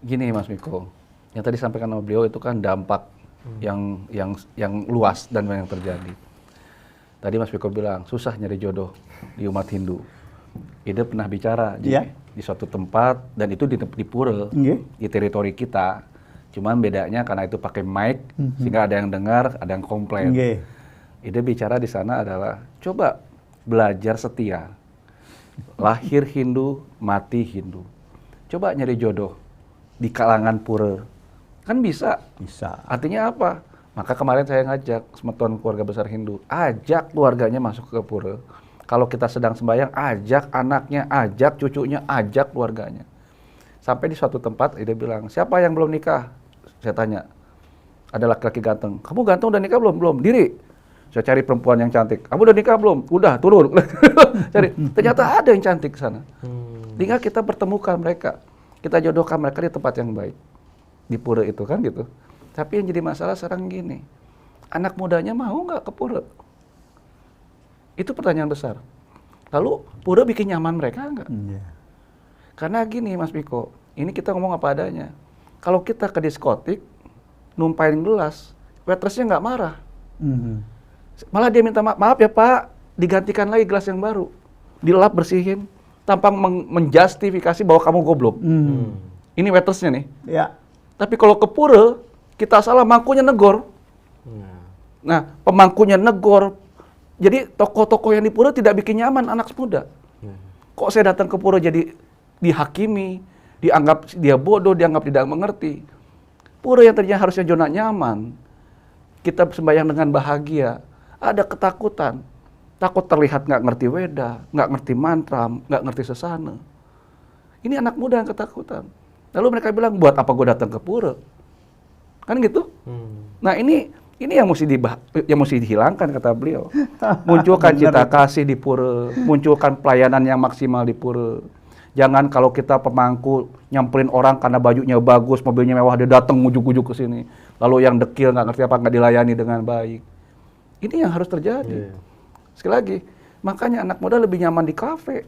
[SPEAKER 2] Gini Mas Miko, yang tadi sampaikan sama beliau itu kan dampak yang luas dan yang terjadi. Tadi Mas Miko bilang susah nyari jodoh di umat Hindu. Ida pernah bicara di suatu tempat dan itu di pura, di teritori kita. Cuman bedanya karena itu pakai mic sehingga ada yang dengar, ada yang komplain. Ida bicara di sana adalah coba belajar setia. Lahir Hindu, mati Hindu. Coba nyari jodoh di kalangan pura. Kan bisa.
[SPEAKER 1] Bisa.
[SPEAKER 2] Artinya apa? Maka kemarin saya ngajak semeton keluarga besar Hindu, ajak keluarganya masuk ke pura. Kalau kita sedang sembahyang, ajak anaknya, ajak cucunya, ajak keluarganya. Sampai di suatu tempat, dia bilang, siapa yang belum nikah? Saya tanya, ada laki-laki ganteng. Kamu ganteng udah nikah belum? Belum. Diri. Saya cari perempuan yang cantik. Kamu udah nikah belum? Udah, turun. Cari. Ternyata ada yang cantik sana. Tinggal kita pertemukan mereka. Kita jodohkan mereka di tempat yang baik. Di pura itu kan gitu. Tapi yang jadi masalah sekarang gini. Anak mudanya mau nggak ke pura? Itu pertanyaan besar. Lalu pura bikin nyaman mereka nggak? Karena gini Mas Miko, ini kita ngomong apa adanya. Kalau kita ke diskotik, numpain gelas, waitressnya nggak marah. Malah dia minta maaf ya Pak, digantikan lagi gelas yang baru. Dilap bersihin, tanpa menjustifikasi bahwa kamu goblok. Ini waitressnya nih.
[SPEAKER 1] Ya.
[SPEAKER 2] Tapi kalau ke pura, kita salah, mangkunya negor. Nah, pemangkunya negor. Jadi tokoh-tokoh yang di pura tidak bikin nyaman anak muda. Kok saya datang ke pura jadi dihakimi, dianggap dia bodoh, dianggap tidak mengerti. Pura yang tadinya harusnya zona nyaman, kita sembahyang dengan bahagia, ada ketakutan. Takut terlihat nggak ngerti weda, nggak ngerti mantra, nggak ngerti sesana. Ini anak muda yang ketakutan. Lalu mereka bilang, buat apa gue datang ke pura? Kan gitu? Nah ini yang mesti dihilangkan kata beliau. Munculkan cita kasih di pura, munculkan pelayanan yang maksimal di pura. Jangan kalau kita pemangku nyamperin orang karena bajunya bagus, mobilnya mewah, dia datang ujuk-ujuk ke sini. Lalu yang dekil nggak ngerti apa, nggak dilayani dengan baik. Ini yang harus terjadi. Sekali lagi, makanya anak muda lebih nyaman di kafe.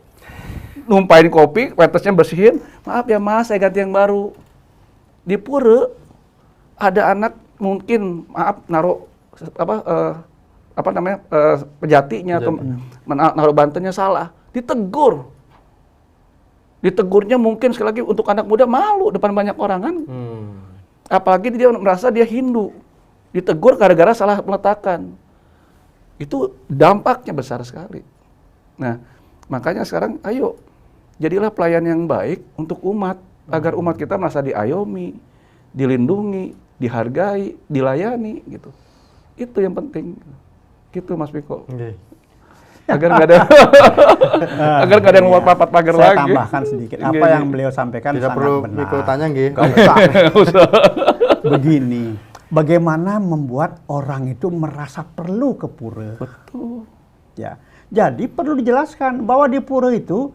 [SPEAKER 2] Numpain kopi, waitressnya bersihin, maaf ya mas, saya ganti yang baru. Di pura, ada anak mungkin, maaf, naruh pejatinya atau naruh bantennya salah, ditegur. Ditegurnya mungkin sekali lagi untuk anak muda malu depan banyak orang kan. Apalagi dia merasa dia Hindu. Ditegur gara-gara salah peletakan. Itu dampaknya besar sekali. Nah, makanya sekarang ayo jadilah pelayan yang baik untuk umat agar umat kita merasa diayomi, dilindungi, dihargai, dilayani gitu. Itu yang penting. Gitu Mas Miko. Agar nggak ada yang membuat papat pagar lagi.
[SPEAKER 1] Saya tambahkan sedikit apa yang beliau sampaikan
[SPEAKER 3] tidak
[SPEAKER 1] sangat
[SPEAKER 3] perlu
[SPEAKER 1] benar.
[SPEAKER 3] Miko tanya nggih.
[SPEAKER 1] Nggak usah. Begini, bagaimana membuat orang itu merasa perlu ke pura?
[SPEAKER 2] Betul.
[SPEAKER 1] Ya, jadi perlu dijelaskan bahwa di pura itu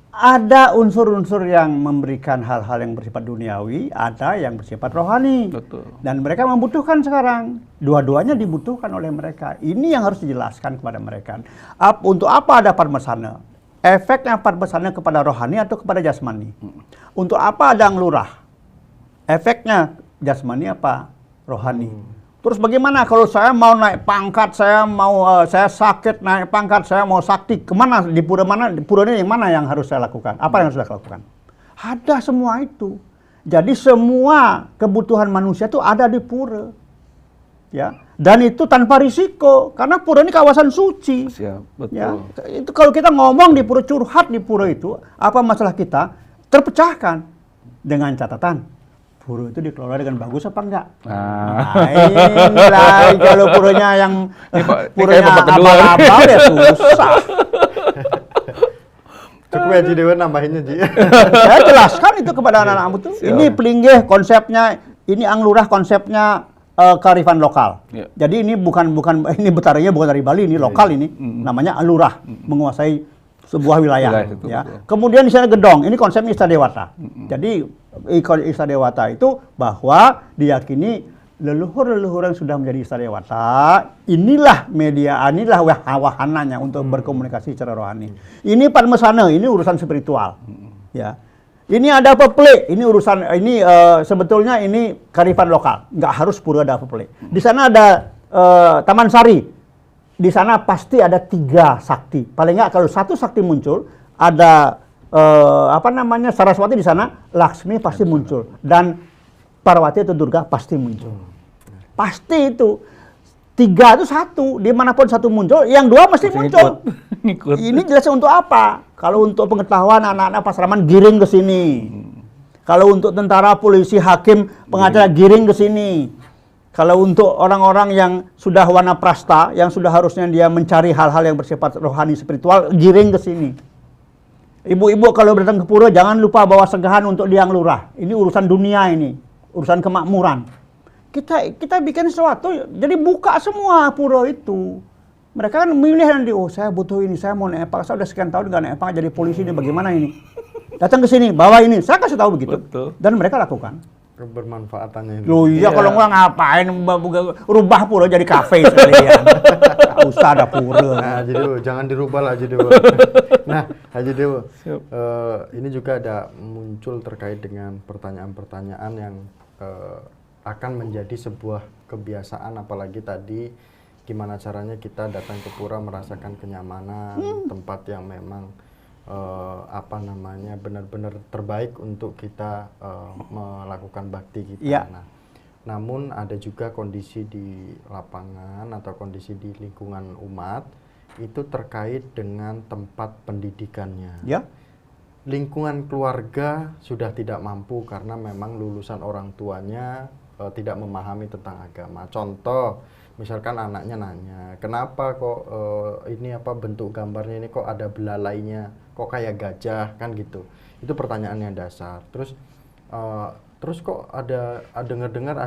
[SPEAKER 1] ada unsur-unsur yang memberikan hal-hal yang bersifat duniawi, ada yang bersifat rohani.
[SPEAKER 2] Betul.
[SPEAKER 1] Dan mereka membutuhkan sekarang. Dua-duanya dibutuhkan oleh mereka. Ini yang harus dijelaskan kepada mereka. Untuk apa ada parmasana? Efeknya parmasana kepada rohani atau kepada jasmani? Untuk apa ada nglurah? Efeknya jasmani apa? Rohani. Terus bagaimana kalau saya mau naik pangkat, saya sakit naik pangkat, saya mau sakti, kemana, di pura mana, di pura ini yang mana yang harus saya lakukan? Apa yang harus saya lakukan? Ada semua itu. Jadi semua kebutuhan manusia itu ada di pura. Ya, dan itu tanpa risiko, karena pura ini kawasan suci.
[SPEAKER 2] Siap, betul.
[SPEAKER 1] Ya, itu kalau kita ngomong di pura, curhat di pura itu, apa masalah kita, terpecahkan dengan catatan. Pura itu dikelola dengan bagus apa enggak? Inilah kalau puranya yang abal-abal ya susah.
[SPEAKER 3] Cukup ya Ji Dewa nambahinnya Ji.
[SPEAKER 1] Saya jelaskan itu kepada anak-anak itu. Ini pelinggih konsepnya, ini Anglurah konsepnya kearifan lokal. Jadi ini bukan ini betarinya bukan dari Bali, ini lokal ini. Namanya Alurah, menguasai sebuah wilayah. Ya. Kemudian di sana Gedong, ini konsepnya Istadewata. Jadi Istadewata itu bahwa diyakini leluhur-leluhur yang sudah menjadi Istadewata, inilah media, inilah wahananya untuk berkomunikasi secara rohani. Ini Padmasana, ini urusan spiritual. Ya. Ini ada pepelik, ini urusan, ini sebetulnya ini kearifan lokal, nggak harus pura ada pepelik. Di sana ada Taman Sari, di sana pasti ada 3 sakti. Paling nggak kalau 1 sakti muncul, ada Saraswati di sana, Laksmi pasti muncul, dan Parwati atau Durga pasti muncul. Pasti itu. 3 itu satu, dimanapun satu muncul, yang 2 mesti muncul.
[SPEAKER 2] Ngikut.
[SPEAKER 1] Ini jelas untuk apa? Kalau untuk pengetahuan anak-anak Pasraman giring ke sini. Kalau untuk tentara, polisi, hakim, pengacara giring ke sini. Kalau untuk orang-orang yang sudah wanaprasta, yang sudah harusnya dia mencari hal-hal yang bersifat rohani spiritual, giring ke sini. Ibu-ibu kalau datang ke pura jangan lupa bawa segahan untuk liang lurah. Ini urusan dunia ini, urusan kemakmuran. Kita bikin sesuatu, jadi buka semua pura itu. Mereka kan memilih nanti, oh saya butuh ini, saya mau naik epak, saya udah sekian tahun nggak naik epak, jadi polisi ini bagaimana ini? Datang ke sini, bawa ini, saya kasih tahu begitu.
[SPEAKER 2] Betul.
[SPEAKER 1] Dan mereka lakukan.
[SPEAKER 3] Kebermanfaatannya ini.
[SPEAKER 1] Loh iya, kalau nggak ngapain, rubah pura jadi kafe sekalian. Nggak usah ada pura.
[SPEAKER 3] Nah, Haji Dewo, jangan dirubah lah Haji Dewo. Nah, Haji Dewo, ini juga ada muncul terkait dengan pertanyaan-pertanyaan yang akan menjadi sebuah kebiasaan, apalagi tadi gimana caranya kita datang ke pura merasakan kenyamanan, tempat yang memang benar-benar terbaik untuk kita melakukan bakti kita.
[SPEAKER 1] Ya.
[SPEAKER 3] Nah, namun ada juga kondisi di lapangan atau kondisi di lingkungan umat itu terkait dengan tempat pendidikannya.
[SPEAKER 1] Ya.
[SPEAKER 3] Lingkungan keluarga sudah tidak mampu karena memang lulusan orang tuanya tidak memahami tentang agama. Contoh, misalkan anaknya nanya, kenapa kok ini bentuk gambarnya ini kok ada belalainya, kok kayak gajah, kan gitu. Itu pertanyaan yang dasar. Terus kok ada dengar-dengar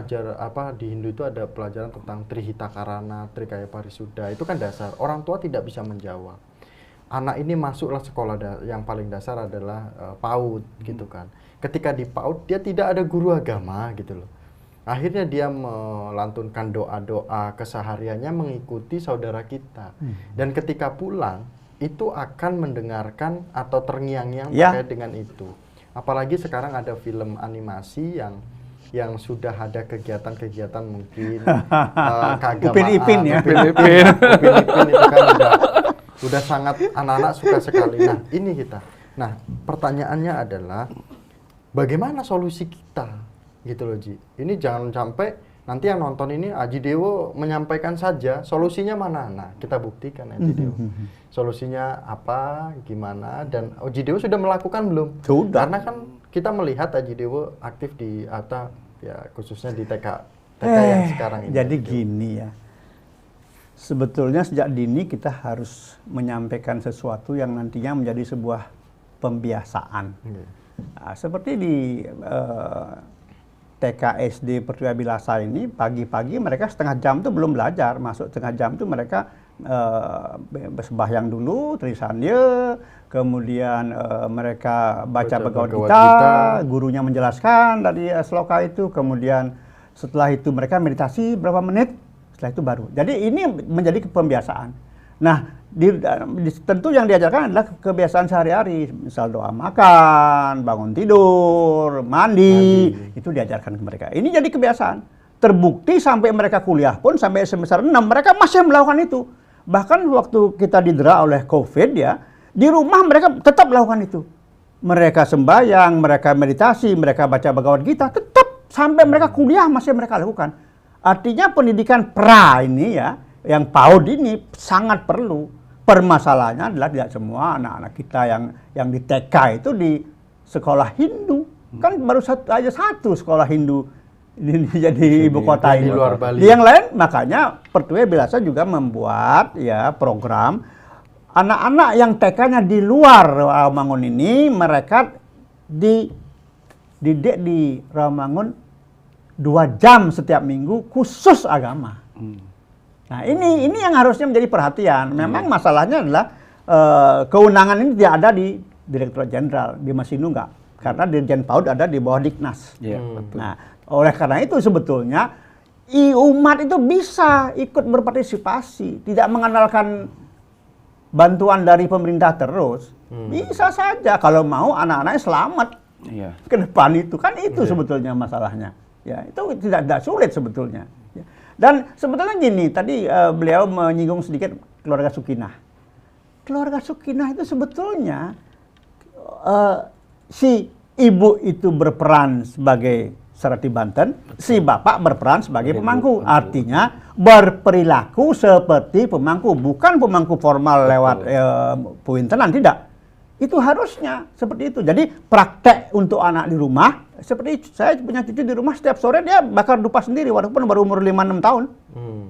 [SPEAKER 3] di Hindu itu ada pelajaran tentang Trihita Karana, Trikaya Parisuddha. Itu kan dasar. Orang tua tidak bisa menjawab. Anak ini masuklah sekolah yang paling dasar adalah PAUD gitu kan. Ketika di PAUD dia tidak ada guru agama gitu loh. Akhirnya dia melantunkan doa-doa kesehariannya mengikuti saudara kita. Dan ketika pulang itu akan mendengarkan atau terngiang-ngiang terkait dengan itu. Apalagi sekarang ada film animasi yang sudah ada kegiatan-kegiatan mungkin keagamaan.
[SPEAKER 1] Upin Ipin ya.
[SPEAKER 3] Upin Ipin itu kan udah sangat anak-anak suka sekali. Nah, ini kita. Nah, pertanyaannya adalah bagaimana solusi kita? Gitu loh, Ji. Ini jangan sampai nanti yang nonton ini Haji Dewo menyampaikan saja, solusinya mana? Nah, kita buktikan Haji Dewo. Solusinya apa, gimana, dan Haji Dewo sudah melakukan belum?
[SPEAKER 1] Sudah.
[SPEAKER 3] Karena kan kita melihat Haji Dewo aktif di khususnya di TK yang sekarang ini.
[SPEAKER 1] Jadi gini ya, sebetulnya sejak dini kita harus menyampaikan sesuatu yang nantinya menjadi sebuah pembiasaan. Nah, seperti di TK SD Pertiwi Abilasa ini, pagi-pagi mereka setengah jam itu belum belajar, masuk setengah jam itu mereka bersembahyang dulu, Trisandya, kemudian mereka baca Bhagavad Gita, gurunya menjelaskan dari sloka itu, kemudian setelah itu mereka meditasi berapa menit, setelah itu baru. Jadi ini menjadi pembiasaan. Nah, tentu yang diajarkan adalah kebiasaan sehari-hari, misal doa makan, bangun tidur, mandi, itu diajarkan ke mereka. Ini jadi kebiasaan. Terbukti sampai mereka kuliah pun, sampai semester 6, mereka masih melakukan itu. Bahkan waktu kita didera oleh COVID ya, di rumah mereka tetap melakukan itu. Mereka sembahyang, mereka meditasi, mereka baca Bhagavad Gita, tetap sampai mereka kuliah masih mereka lakukan. Artinya pendidikan pra ini ya, yang PAUD ini sangat perlu. Permasalahannya adalah tidak semua anak-anak kita yang di TK itu di sekolah Hindu. Kan baru satu sekolah Hindu ini jadi ibu kota ini.
[SPEAKER 3] Di luar Bali.
[SPEAKER 1] Di yang lain makanya Pertiwi Abilasa juga membuat ya program anak-anak yang TK-nya di luar Rawamangun ini, mereka dididik di Rawamangun 2 jam setiap minggu khusus agama. Nah ini yang harusnya menjadi perhatian. Memang masalahnya adalah kewenangan ini tidak ada di Direktorat Jenderal, di Masinu enggak. Karena Dirjen PAUD ada di bawah Diknas. Nah, oleh karena itu sebetulnya umat itu bisa ikut berpartisipasi, tidak mengandalkan bantuan dari pemerintah terus. Bisa saja kalau mau anak-anaknya selamat ke depan itu. Kan itu sebetulnya masalahnya. Ya, itu tidak sulit sebetulnya. Dan sebetulnya gini, tadi beliau menyinggung sedikit keluarga Sukinah. Keluarga Sukinah itu sebetulnya si ibu itu berperan sebagai Serati Banten, si bapak berperan sebagai pemangku. Artinya berperilaku seperti pemangku, bukan pemangku formal lewat puintenan, tidak. Itu harusnya seperti itu. Jadi praktek untuk anak di rumah, seperti saya punya cucu di rumah, setiap sore dia bakar dupa sendiri, walaupun baru umur 5-6 tahun.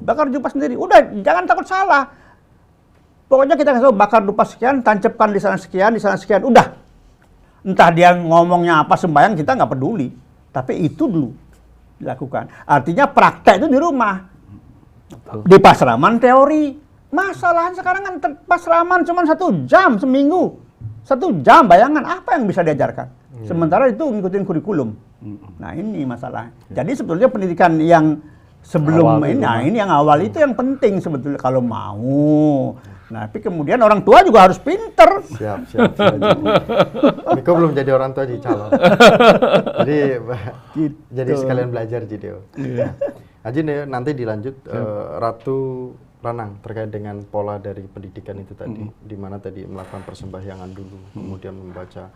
[SPEAKER 1] Bakar dupa sendiri. Udah, jangan takut salah. Pokoknya kita kasih tahu, bakar dupa sekian, tancapkan di sana sekian, udah. Entah dia ngomongnya apa sembahyang, kita nggak peduli. Tapi itu dulu dilakukan. Artinya praktek itu di rumah. Di pasraman teori. Masalahnya sekarang kan pasraman cuma 1 jam seminggu. 1 jam, bayangan apa yang bisa diajarkan? Sementara itu ngikutin kurikulum. Nah ini masalah. Jadi sebetulnya pendidikan yang sebelum ini yang awal itu yang penting sebetulnya kalau mau. Nah, tapi kemudian orang tua juga harus pinter.
[SPEAKER 3] Siap. Miko belum jadi orang tua, jadi calon. Jadi sekalian belajar Jideo. Aji nanti dilanjut Ratu Lanang terkait dengan pola dari pendidikan itu tadi, di mana tadi melakukan persembahyangan dulu, kemudian membaca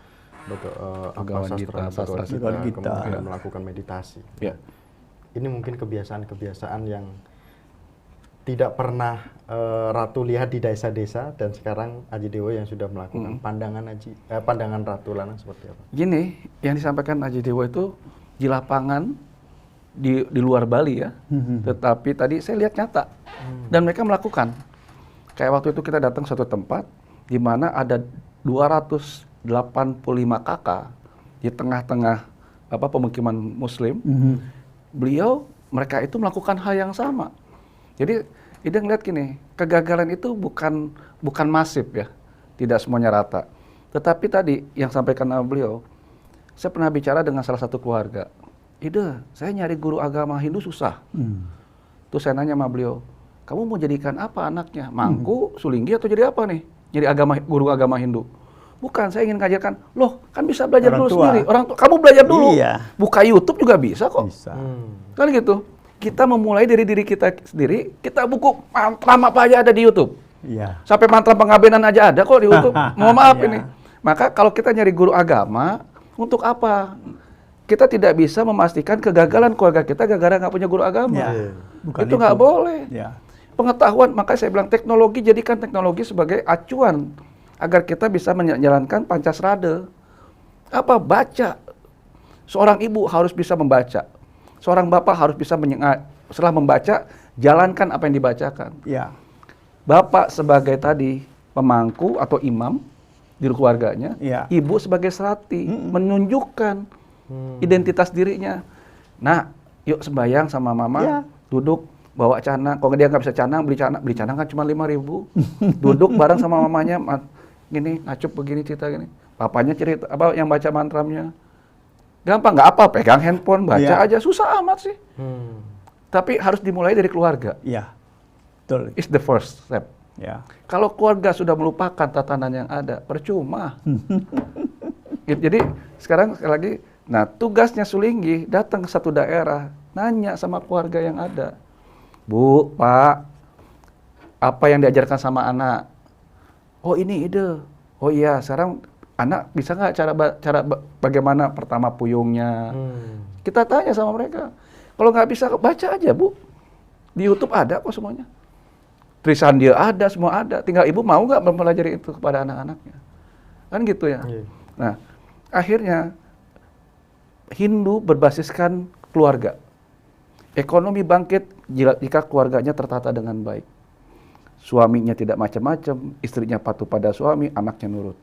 [SPEAKER 3] sastra Gita, kemudian melakukan meditasi. Ini mungkin kebiasaan-kebiasaan yang tidak pernah Ratu lihat di desa-desa, dan sekarang Aji Dewo yang sudah melakukan. Pandangan Ratu Lanang seperti apa?
[SPEAKER 2] Gini, yang disampaikan Aji Dewo itu di lapangan di luar Bali ya, tetapi tadi saya lihat nyata dan mereka melakukan. Kayak waktu itu kita datang suatu tempat di mana ada 285 kakak di tengah-tengah pemukiman Muslim. Mereka itu melakukan hal yang sama. Jadi Ida ngeliat gini, kegagalan itu bukan masif ya, tidak semuanya rata. Tetapi tadi yang sampaikan beliau, saya pernah bicara dengan salah satu keluarga. Ida, saya nyari guru agama Hindu susah. Terus saya nanya sama beliau, kamu mau jadikan apa anaknya? Mangku, sulinggi, atau jadi apa nih? Jadi guru agama Hindu. Bukan, saya ingin ngajarkan, loh kan bisa belajar dulu sendiri. Orang tua, kamu belajar dulu. Iya. Buka YouTube juga bisa kok. Bisa. Kan gitu. Kita memulai dari diri kita sendiri, kita buku mantra apa aja ada di YouTube. Iya. Sampai mantra pengabenan aja ada kok di YouTube. Mohon maaf ini. Maka kalau kita nyari guru agama, untuk apa? Kita tidak bisa memastikan kegagalan keluarga kita gara-gara nggak punya guru agama. Ya, itu nggak boleh. Ya. Pengetahuan, makanya saya bilang teknologi, jadikan teknologi sebagai acuan agar kita bisa menjalankan Pancasrada. Apa? Baca. Seorang ibu harus bisa membaca. Seorang bapak harus bisa setelah membaca, jalankan apa yang dibacakan. Ya. Bapak sebagai tadi pemangku atau imam di keluarganya, ya. Ibu sebagai serati, menunjukkan identitas dirinya. Nah, yuk sembahyang sama mama, ya. Duduk bawa canang. Kalau dia nggak bisa canang, beli canang kan cuma 5.000. Duduk bareng sama mamanya, gini, ngacup begini cerita gini. Papanya cerita apa yang baca mantramnya. Gampang, nggak apa, pegang handphone, baca aja, susah amat sih. Tapi harus dimulai dari keluarga. Iya, betul. It's the first step. Ya. Kalau keluarga sudah melupakan tatanan yang ada, percuma. Jadi sekarang sekali lagi, nah tugasnya Sulinggi datang ke satu daerah, nanya sama keluarga yang ada, Bu, Pak, apa yang diajarkan sama anak? Oh ini ide. Oh iya, sekarang anak bisa nggak cara bagaimana pertama puyungnya? Kita tanya sama mereka. Kalau nggak bisa baca aja Bu, di YouTube ada kok semuanya. Tulisan dia ada, semua ada. Tinggal ibu mau nggak mempelajari itu kepada anak-anaknya? Kan gitu ya. Nah, akhirnya Hindu berbasiskan keluarga. Ekonomi bangkit jika keluarganya tertata dengan baik. Suaminya tidak macam-macam, istrinya patuh pada suami, anaknya nurut.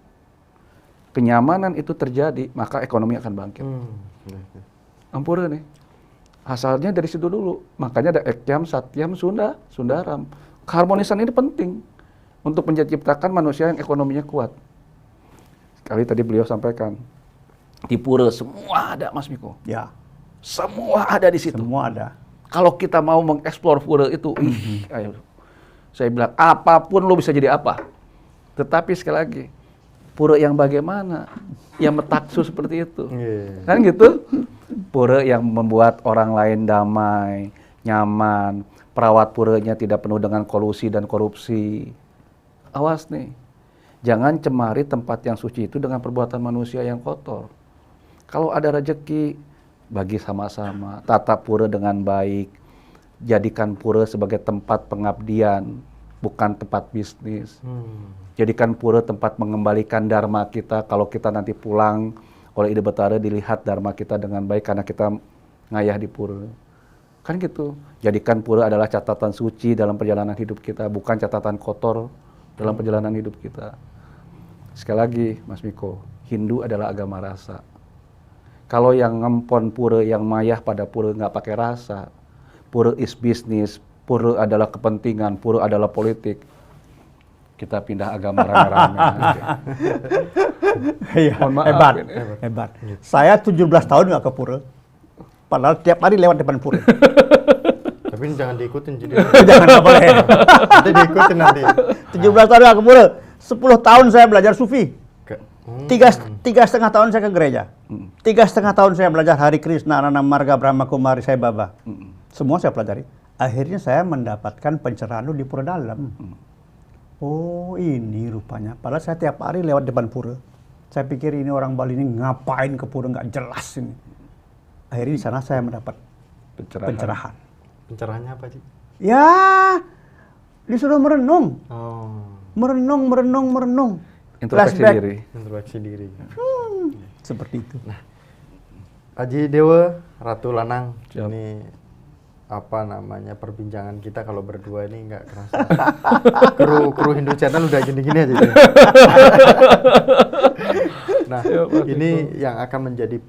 [SPEAKER 2] Kenyamanan itu terjadi, maka ekonomi akan bangkit. Ampura nih. Asalnya dari situ dulu. Makanya ada Ekyam, Satyam, Sundaram. Keharmonisan ini penting untuk menciptakan manusia yang ekonominya kuat. Sekali tadi beliau sampaikan, di pura semua ada, Mas Miko. Ya. Semua ada di situ. Semua ada. Kalau kita mau mengeksplor pura itu, ayo. Saya bilang, apapun lo bisa jadi apa. Tetapi sekali lagi, pura yang bagaimana? Yang metaksu seperti itu. Kan gitu? Pura yang membuat orang lain damai, nyaman. Perawat puranya tidak penuh dengan kolusi dan korupsi. Awas nih. Jangan cemari tempat yang suci itu dengan perbuatan manusia yang kotor. Kalau ada rezeki bagi sama-sama, tata pura dengan baik, jadikan pura sebagai tempat pengabdian, bukan tempat bisnis. Jadikan pura tempat mengembalikan dharma kita, kalau kita nanti pulang oleh Ida Betara dilihat dharma kita dengan baik karena kita ngayah di pura. Kan gitu. Jadikan pura adalah catatan suci dalam perjalanan hidup kita, bukan catatan kotor dalam perjalanan hidup kita. Sekali lagi, Mas Miko, Hindu adalah agama rasa. Kalau yang ngempon pura, yang mayah pada pura nggak pakai rasa, pura is bisnis, pura adalah kepentingan, pura adalah politik, kita pindah agama rame-rame.
[SPEAKER 1] Iya, hebat. Saya 17 tahun nggak ke pura, padahal tiap hari lewat depan pura.
[SPEAKER 3] Tapi jangan diikutin jadi.
[SPEAKER 1] Jangan, nggak boleh.
[SPEAKER 3] Nanti diikutin nanti.
[SPEAKER 1] 17 tahun nggak ke pura, 10 tahun saya belajar sufi. 3,5 tahun saya ke gereja. 3,5 tahun saya belajar Hari Krishna, Nana Marga, Brahma Kumari, Sai Baba. Semua saya pelajari. Akhirnya saya mendapatkan pencerahan di pura dalam. Oh, ini rupanya. Padahal saya tiap hari lewat depan pura. Saya pikir ini orang Bali ini ngapain ke pura, nggak jelas ini. Akhirnya di sana saya mendapat pencerahan.
[SPEAKER 3] Pencerahannya apa sih?
[SPEAKER 1] Ya, disuruh merenung. Merenung.
[SPEAKER 3] Introspeksi diri.
[SPEAKER 1] Seperti itu.
[SPEAKER 3] Nah, Aji Dewa, Ratu Lanang,
[SPEAKER 2] Siap.
[SPEAKER 3] ini apa namanya perbincangan kita kalau berdua ini nggak kerasa. kru Hindu Channel udah gini-gini aja. Nah, ini yang akan menjadi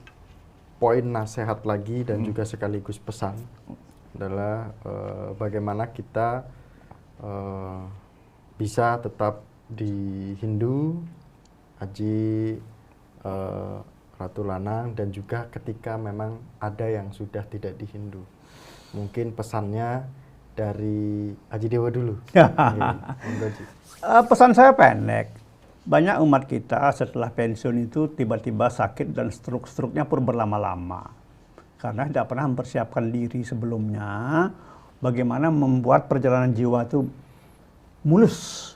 [SPEAKER 3] poin nasihat lagi dan juga sekaligus pesan adalah bagaimana kita bisa tetap di Hindu, Aji Ratu Lanang, dan juga ketika memang ada yang sudah tidak di Hindu. Mungkin pesannya dari Aji Dewa dulu.
[SPEAKER 1] Pesan saya pendek. Banyak umat kita setelah pensiun itu tiba-tiba sakit dan stroke-nya pun berlama-lama. Karena tidak pernah mempersiapkan diri sebelumnya. Bagaimana membuat perjalanan jiwa itu mulus.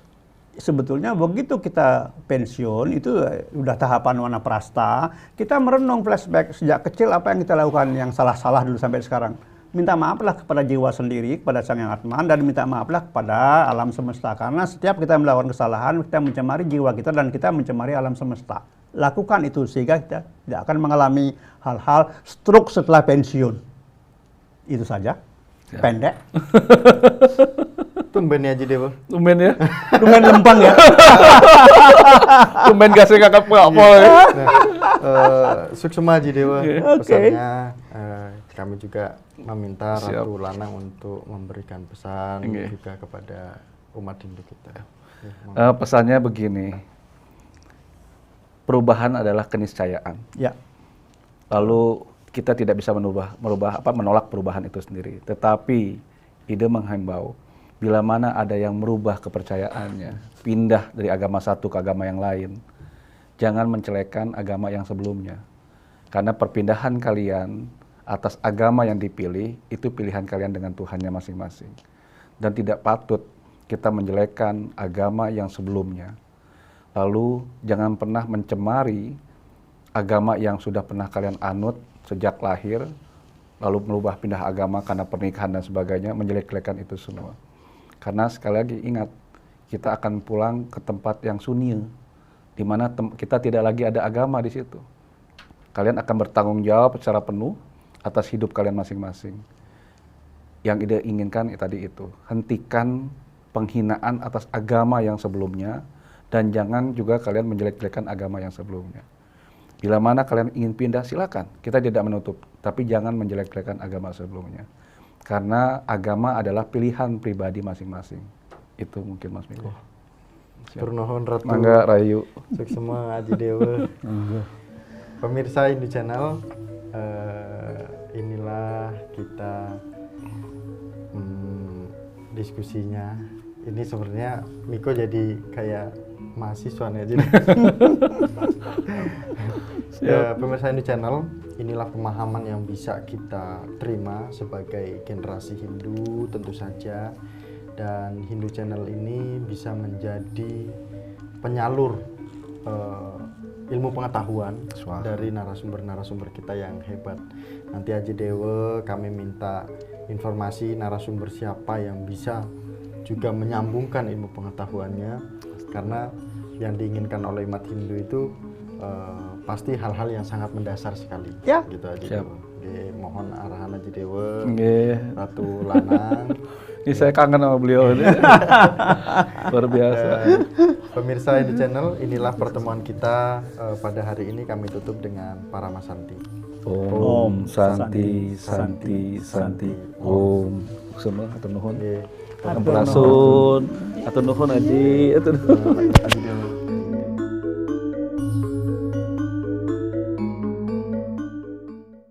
[SPEAKER 1] Sebetulnya begitu kita pensiun itu udah tahapan wanaprasta, kita merenung flashback sejak kecil apa yang kita lakukan yang salah-salah dulu sampai sekarang. Minta maaflah kepada jiwa sendiri, kepada Sang Yang Atman, dan minta maaflah kepada alam semesta. Karena setiap kita melakukan kesalahan, kita mencemari jiwa kita dan kita mencemari alam semesta. Lakukan itu sehingga kita tidak akan mengalami hal-hal stroke setelah pensiun. Itu saja, pendek.
[SPEAKER 3] Tumben ya Aji Dewa.
[SPEAKER 2] Tumben ya.
[SPEAKER 1] Tumben lempang ya.
[SPEAKER 2] Tumben gasnya kakak apa ya.
[SPEAKER 3] Suksema Aji Dewa.
[SPEAKER 1] Oke.
[SPEAKER 3] Pesannya kami juga meminta
[SPEAKER 2] Siap.
[SPEAKER 3] Ratu Lanang untuk memberikan pesan juga kepada umat Hindu kita.
[SPEAKER 2] Pesannya begini, perubahan adalah keniscayaan.
[SPEAKER 1] Ya.
[SPEAKER 2] Lalu kita tidak bisa menolak perubahan itu sendiri. Tetapi ide menghimbau, bila mana ada yang merubah kepercayaannya, pindah dari agama satu ke agama yang lain, jangan mencelekkan agama yang sebelumnya. Karena perpindahan kalian atas agama yang dipilih, itu pilihan kalian dengan Tuhannya masing-masing. Dan tidak patut kita menjelekkan agama yang sebelumnya. Lalu jangan pernah mencemari agama yang sudah pernah kalian anut sejak lahir, lalu merubah pindah agama karena pernikahan dan sebagainya, menjelek-jelekan itu semua. Karena sekali lagi ingat, kita akan pulang ke tempat yang sunyi, di mana kita tidak lagi ada agama di situ. Kalian akan bertanggung jawab secara penuh atas hidup kalian masing-masing. Yang ide inginkan tadi itu, hentikan penghinaan atas agama yang sebelumnya, dan jangan juga kalian menjelek-jelekan agama yang sebelumnya. Bila mana kalian ingin pindah, silakan. Kita tidak menutup, tapi jangan menjelek-jelekan agama sebelumnya. Karena agama adalah pilihan pribadi masing-masing. Itu mungkin Mas Miko.
[SPEAKER 3] Turnuhun Ratu.
[SPEAKER 2] Mangga Rayu.
[SPEAKER 3] Suksema Aji Dewa. Pemirsa Hindu Channel, inilah kita diskusinya. Ini sebenarnya Miko jadi kayak mahasiswa nih aja. Pemirsa Hindu Channel, inilah pemahaman yang bisa kita terima sebagai generasi Hindu tentu saja, dan Hindu Channel ini bisa menjadi penyalur ilmu pengetahuan dari narasumber-narasumber kita yang hebat. Nanti Aji Dewa kami minta informasi narasumber siapa yang bisa juga menyambungkan ilmu pengetahuannya, karena yang diinginkan oleh umat Hindu itu pasti hal-hal yang sangat mendasar sekali.
[SPEAKER 1] Ya.
[SPEAKER 3] Gitu Aji Dewa. Mohon arahan Aji Dewa, Ratu
[SPEAKER 2] Lanang.
[SPEAKER 3] Lanang.
[SPEAKER 2] Ini saya kangen sama beliau. Luar biasa.
[SPEAKER 3] Pemirsa di channel, inilah pertemuan kita pada hari ini. Kami tutup dengan Paramasanti.
[SPEAKER 2] Om Santi Santi Santi Om. Semua atur nuhun. Ampurasun. Atur nuhun Aji. Atur nuhun.